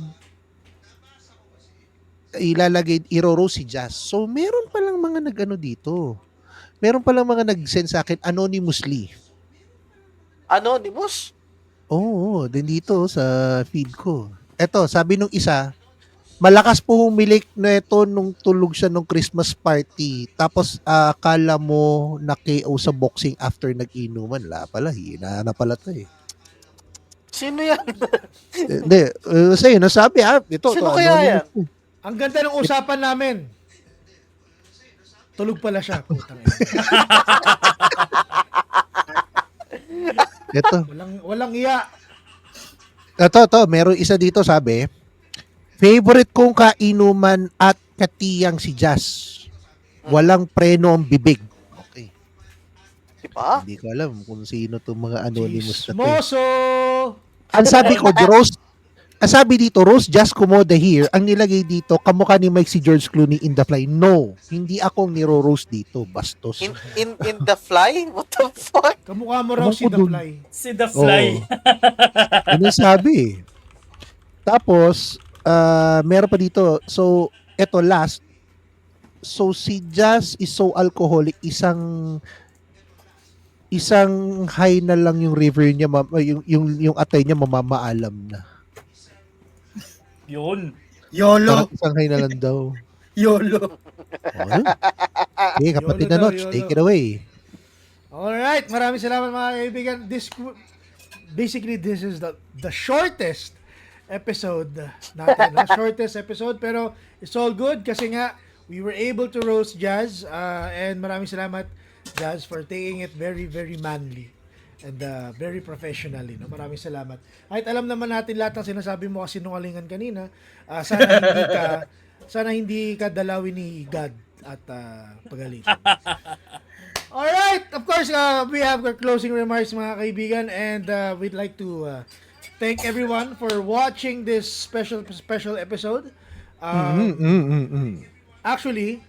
ilalagay, iroro si Jazz. So, meron palang mga nag-ano dito. Meron palang mga nag-send sa akin anonymously. Anonymous? Oo, din dito sa feed ko. Eto, sabi nung isa, malakas po humilik na ito nung tulog siya nung Christmas party. Tapos akala mo na KO sa boxing after nag-inuman. La pala, hina na pala to eh. Sino yan? Hindi, sa'yo, nasabi ito. Sino to, kaya anonymous yan? to. Ang ganda ng usapan namin. Tulog pala siya. Putang ina. Ito. Walang iya. Ito, meron isa dito sabi, favorite kong kainuman at katiyang si Jazz. Walang preno ang bibig. Okay. Diba? Hindi ko alam kung sino itong mga anonymous na to. Chismoso! Ang sabi ko, ang sabi dito, Rose Jazz Kumoda here, ang nilagay dito, kamukha ni Mike si George Clooney in The Fly. No, hindi ako niro-roast dito, bastos. In The Fly? What the fuck? Kamukha mo raw Ewan si ko The dun. Fly. Si The Fly. Yun ang sabi eh. Tapos, meron pa dito. So, eto last. So, si Jazz is so alcoholic. Isang high na lang yung river niya, yung atay niya mamamaalam na. Yun. YOLO. Parang isang high na lang daw. YOLO. Okay. Okay, kapatid Yolo na daw, Notch, yolo. take it away. Alright, maraming salamat mga kaibigan. Basically, this is the shortest episode natin. No? Shortest episode, pero it's all good kasi nga, we were able to roast Jazz and maraming salamat, Jazz, for taking it very, very manly and very professionally. No? Maraming salamat. Kahit alam naman natin lahat ng sinasabi mo kasi sinungalingan kanina, sana hindi ka dalawin ni God at pagalitan. Alright, of course, we have our closing remarks mga kaibigan and we'd like to thank everyone for watching this special episode. Actually,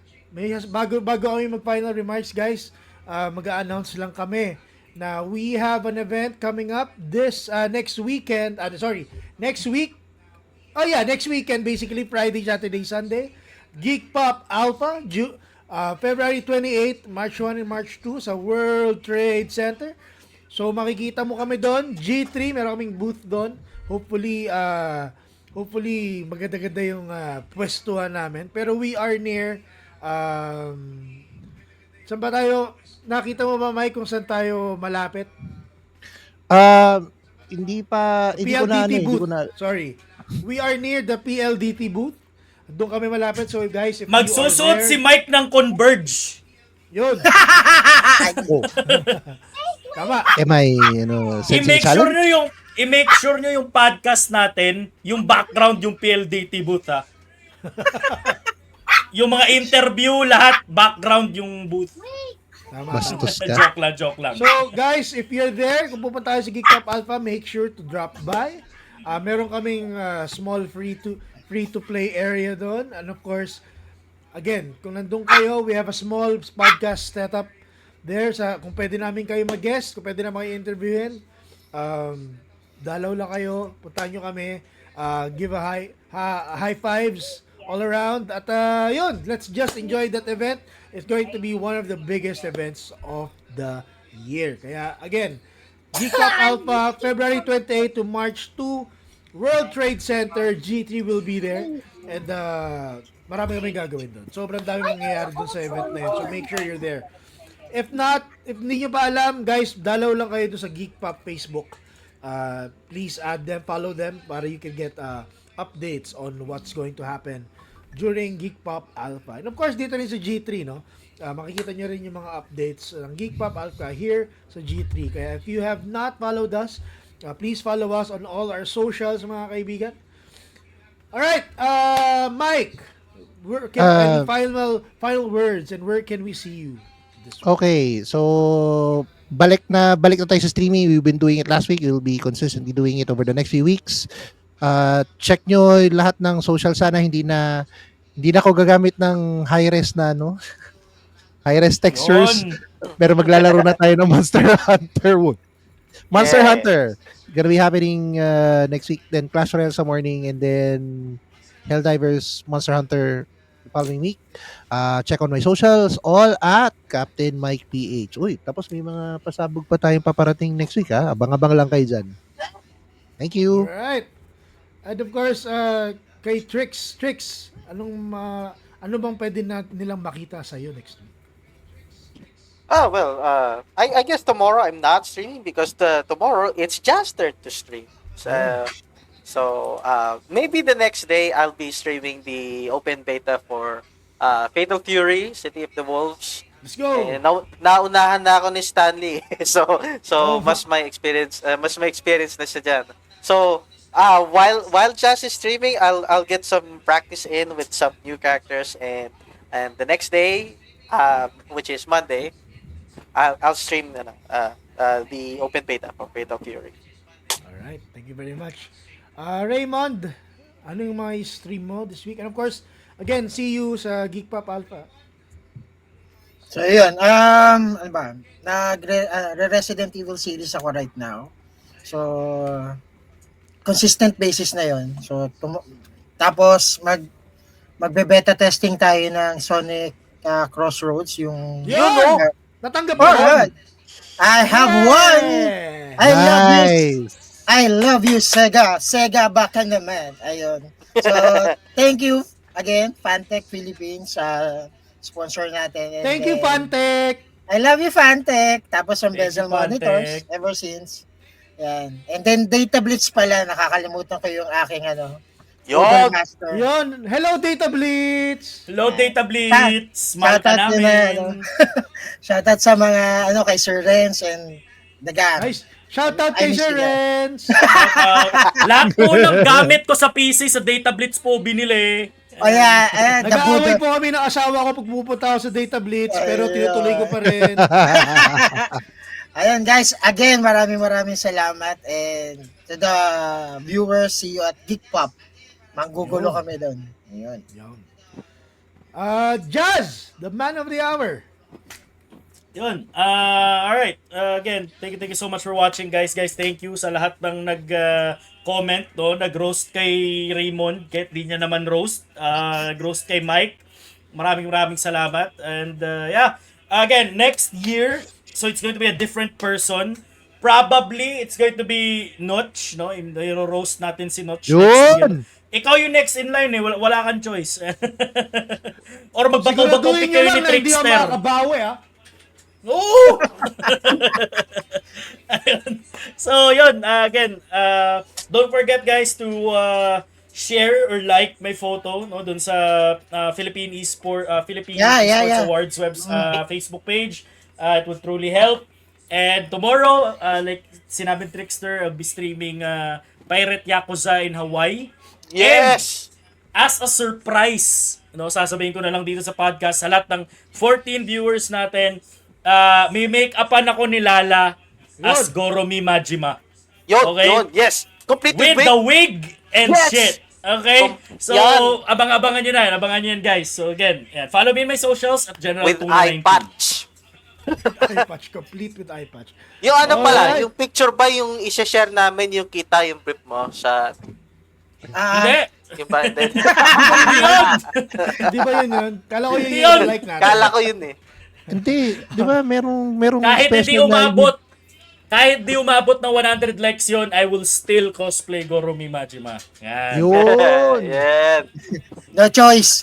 bago kami mag-final remarks, guys, mag-a-announce lang kami na we have an event coming up this next weekend. Next week. Oh yeah, next weekend, basically Friday, Saturday, Sunday. Geek Pop Alpha, February 28, March 1 and March 2 sa World Trade Center. So makikita mo kami doon, G3, meron kaming booth doon. Hopefully maganda-ganda yung pwestuhan namin. Pero we are near saan ba tayo? Nakita mo ba, Mike, kung saan tayo malapit? Hindi ko na booth. Sorry. We are near the PLDT booth. Doon kami malapit. So guys, if Magsusuot si Mike ng Converge. Yun. Oh. Tama. Am I, I-make sure nyo yung podcast natin, yung background, yung PLDT booth, ha? Yung mga interview, lahat, background yung booth. Tama. Bastos ka. Joke lang. So guys, if you're there, kung pupunta tayo sa Geek Pop Alpha, make sure to drop by. Meron kaming small free to play area doon. And of course, again, kung nandun kayo, we have a small podcast setup there. Kung pwede namin kayo mag-guest, kung pwede namin kayo interviewin, dalaw lang kayo, puntahan nyo kami, give a high fives all around. At yun, let's just enjoy that event. It's going to be one of the biggest events of the year. Kaya again, Geek Pop Alpha, February 28 to March 2, World Trade Center, G3 will be there. And marami kami gagawin doon. Sobrang dami mangyayari doon sa event na yun. So make sure you're there. If hindi nyo pa alam, guys, dalaw lang kayo doon sa Geek Pop Facebook. Please add them, follow them para you can get updates on what's going to happen during Geek Pop Alpha. And of course, dito rin sa G3, no? Makikita nyo rin yung mga updates ng Geek Pop Alpha here sa G3. Kaya if you have not followed us, please follow us on all our socials, mga kaibigan. Alright, Mike, any final words and where can we see you this week? Okay, so balik na tayo sa streaming. We've been doing it last week. We'll be consistently doing it over the next few weeks. Check nyo lahat ng social. Sana hindi na ako gagamit ng high-res na high-res textures. Pero maglalaro na tayo ng Monster Hunter. Monster Hunter gonna be happening next week. Then Clash Royale sa morning, and then Helldivers Monster Hunter following week. Check on my socials, all at Captain Mike PH. Uy, tapos may mga pasabog pa tayong paparating next week ha. Abang-abang lang kayo dyan. Thank you. Alright. And of course, kay Trix, ano bang pwede nilang makita sa iyo next week? Oh, well, I guess tomorrow I'm not streaming because tomorrow it's just turn to stream. So maybe the next day I'll be streaming the open beta for Fatal Fury, City of the Wolves. Let's go. Eh, naunahan na ako ni Stanley. so mas may experience na siya dyan. So while Jazz is streaming, I'll get some practice in with some new characters, and the next day, which is Monday, I'll stream the open beta for Fatal Fury. Alright, thank you very much. Raymond, ano yung mga stream mo this week? And of course, again, see you sa Geek Pop Alpha. So, yun. Ano ba? Resident Evil series ako right now. So, consistent basis na yun. So, tapos, magbe-beta testing tayo ng Sonic Crossroads. Yung... Yun! Natanggap mo! I have won! Nice! I love you, Sega. Sega, baka naman. Ayun. So, thank you again, Fantech Philippines, sponsor natin. And Thank you, Fantech! I love you, Fantech. Tapos ang Thank bezel you, monitors, Fantech. ever since. Yan. And then, Data Blitz pala, nakakalimutan ko yung aking, Yun! Master. Yun! Hello, Data Blitz! Hello, Data Blitz! Mahal ka Shoutout namin! Shoutout sa mga, kay Sir Renz and the gang. Nice! Shoutout kay I miss Sir you. Renz! Lahat po ng gamit ko sa PC sa Data Blitz po binili. O yeah, Nag-aaway po kami ng asawa ko pag pupunta ako sa Data Blitz, pero tinutuloy ko pa rin. Ayun guys, again, maraming salamat, and to the viewers, see you at Geek Pop. Manggugulo kami doon. Ayun. Yun. Jazz, the man of the hour. Yun. Alright. Again, thank you so much for watching, guys. Guys, thank you sa lahat ng nag-comment, no? Nag-roast kay Raymond, kahit di niya naman roast. Nag-roast kay Mike. Maraming salamat. And yeah, again, next year, so it's going to be a different person. Probably, it's going to be Notch, no? I-roast natin si Notch next year. Yun! Ikaw yung next in line, eh. Wala kang choice. Or magbato-bato Siguraduhin kayo nyo ni lang na hindi ako Trickster. makakabawi, ha? Oo! Ayun. So, yun. Again, don't forget, guys, to share or like my photo, no, dun sa Philippine Esports Awards Facebook page. It would truly help. And tomorrow, like sinabi Trickster, I'll be streaming Pirate Yakuza in Hawaii. Yes! And as a surprise, sasabihin ko na lang dito sa podcast, sa lahat ng 14 viewers natin, may make-upan ako ni Lala as Goromi Majima. Yun, yes. Complete With the wig and Yes! shit. Okay? So, Yan. abang-abangan nyo na. Abangan nyo yan, guys. So, again, follow me in my socials at General With 219. eye patch. Eye patch, complete with eye patch. Yung pala, Alright. yung picture ba yung i-share namin yung kita yung brief mo sa... Hindi. Yung ba? Hindi. Hindi yun. Hindi ba yun? Kala ko yun Yun. yung like natin. Kala ko yun eh. Hindi, di ba merong Kahit hindi special na- umabot ng 100 likes yon, I will still cosplay Goromi Majima. Yan. Yun! Yan. No choice.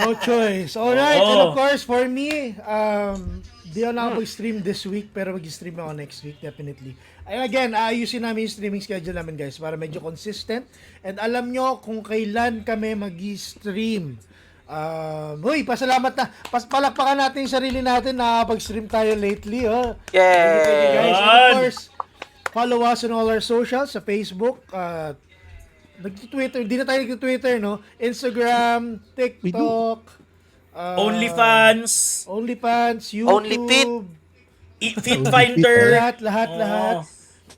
No choice. Alright, Oo. and of course, for me, di ako nakapag-stream this week, pero mag-stream ako next week, definitely. And again, ayusin namin yung streaming schedule namin, guys, para medyo consistent. And alam nyo kung kailan kami mag-stream. Pasalamat na. Palakpakan natin yung sarili natin na pag-stream tayo lately. Thank you, guys. And of course, follow us on all our socials sa Facebook, nag-Twitter, di na tayo nag-Twitter, no? Instagram, TikTok, OnlyFans, YouTube, OnlyFit. Fit Finder, lahat.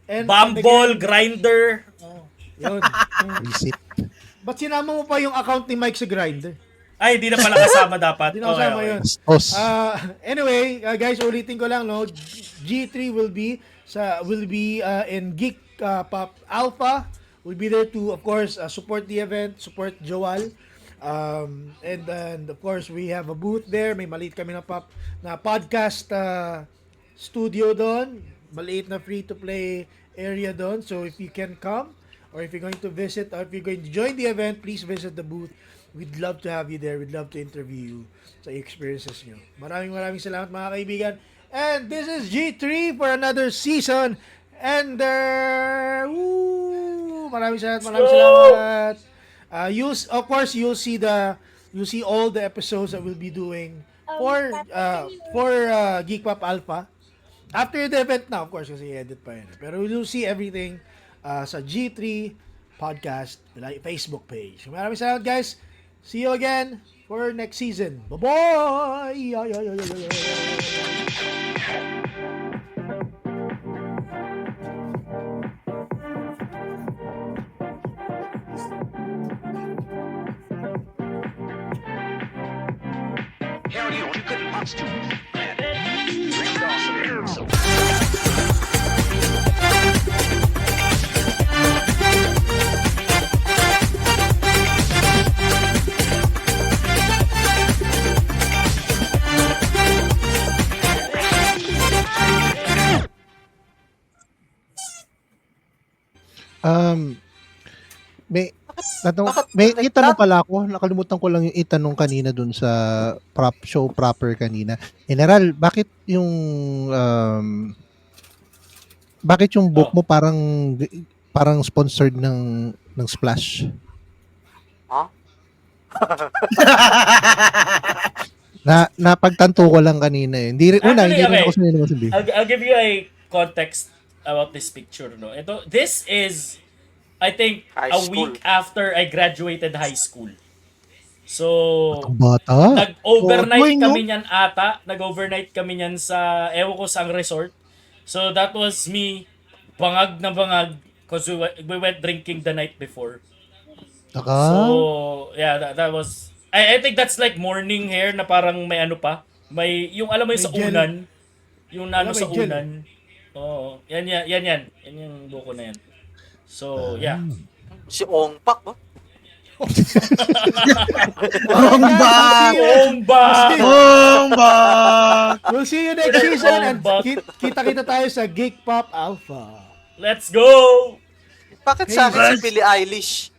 And Bumble, Grindr. Yun. Visit. Ba't sinama mo pa yung account ni Mike sa Grindr? Ay, hindi na pala kasama dapat. Hindi na kasama yun. Os. Anyway, guys, ulitin ko lang, no? G3 will be in Geek Pop Alpha. We'll be there to, of course, support the event, support Joal. And then, of course, we have a booth there. May maliit kami na podcast studio doon. Maliit na free-to-play area doon. So, if you can come, or if you're going to visit, or if you're going to join the event, please visit the booth. We'd love to have you there. We'd love to interview you sa experiences nyo. Maraming salamat mga kaibigan. And this is G3 for another season. And maraming salamat. Of course, you'll see all the episodes that we'll be doing for Geek Pop Alpha. After the event na, of course, kasi edit pa yun. Pero you'll see everything sa G3 Podcast Facebook page. Maraming salamat, guys. See you again for next season. Bye-bye! May itanong pala ako. Nakalimutan ko lang yung itanong kanina dun sa show proper kanina. General, bakit yung book mo parang sponsored ng Splash? Huh? Napagtanto ko lang kanina eh. Hindi rin ako sanay masabi. I'll give you a context about this picture, no. This is, I think, High a school. week after I graduated high school. So, Bata? nag-overnight kami niyan ata. Nag-overnight kami niyan sa, ewan ko saang resort. So, that was me, bangag na bangag, because we went drinking the night before. So, yeah, that was, I think that's like morning hair na parang may ano pa. May, yung alam mo yung sa May gel. unan. Yung ano May sa gel. unan. Oo. Yan. Yan yung buko na yan. So, yeah. Si Ong Pak, ba? We'll see you next season and kita-kita tayo sa Geek Pop Alpha. Let's go! Bakit sa akin si Billie Eilish?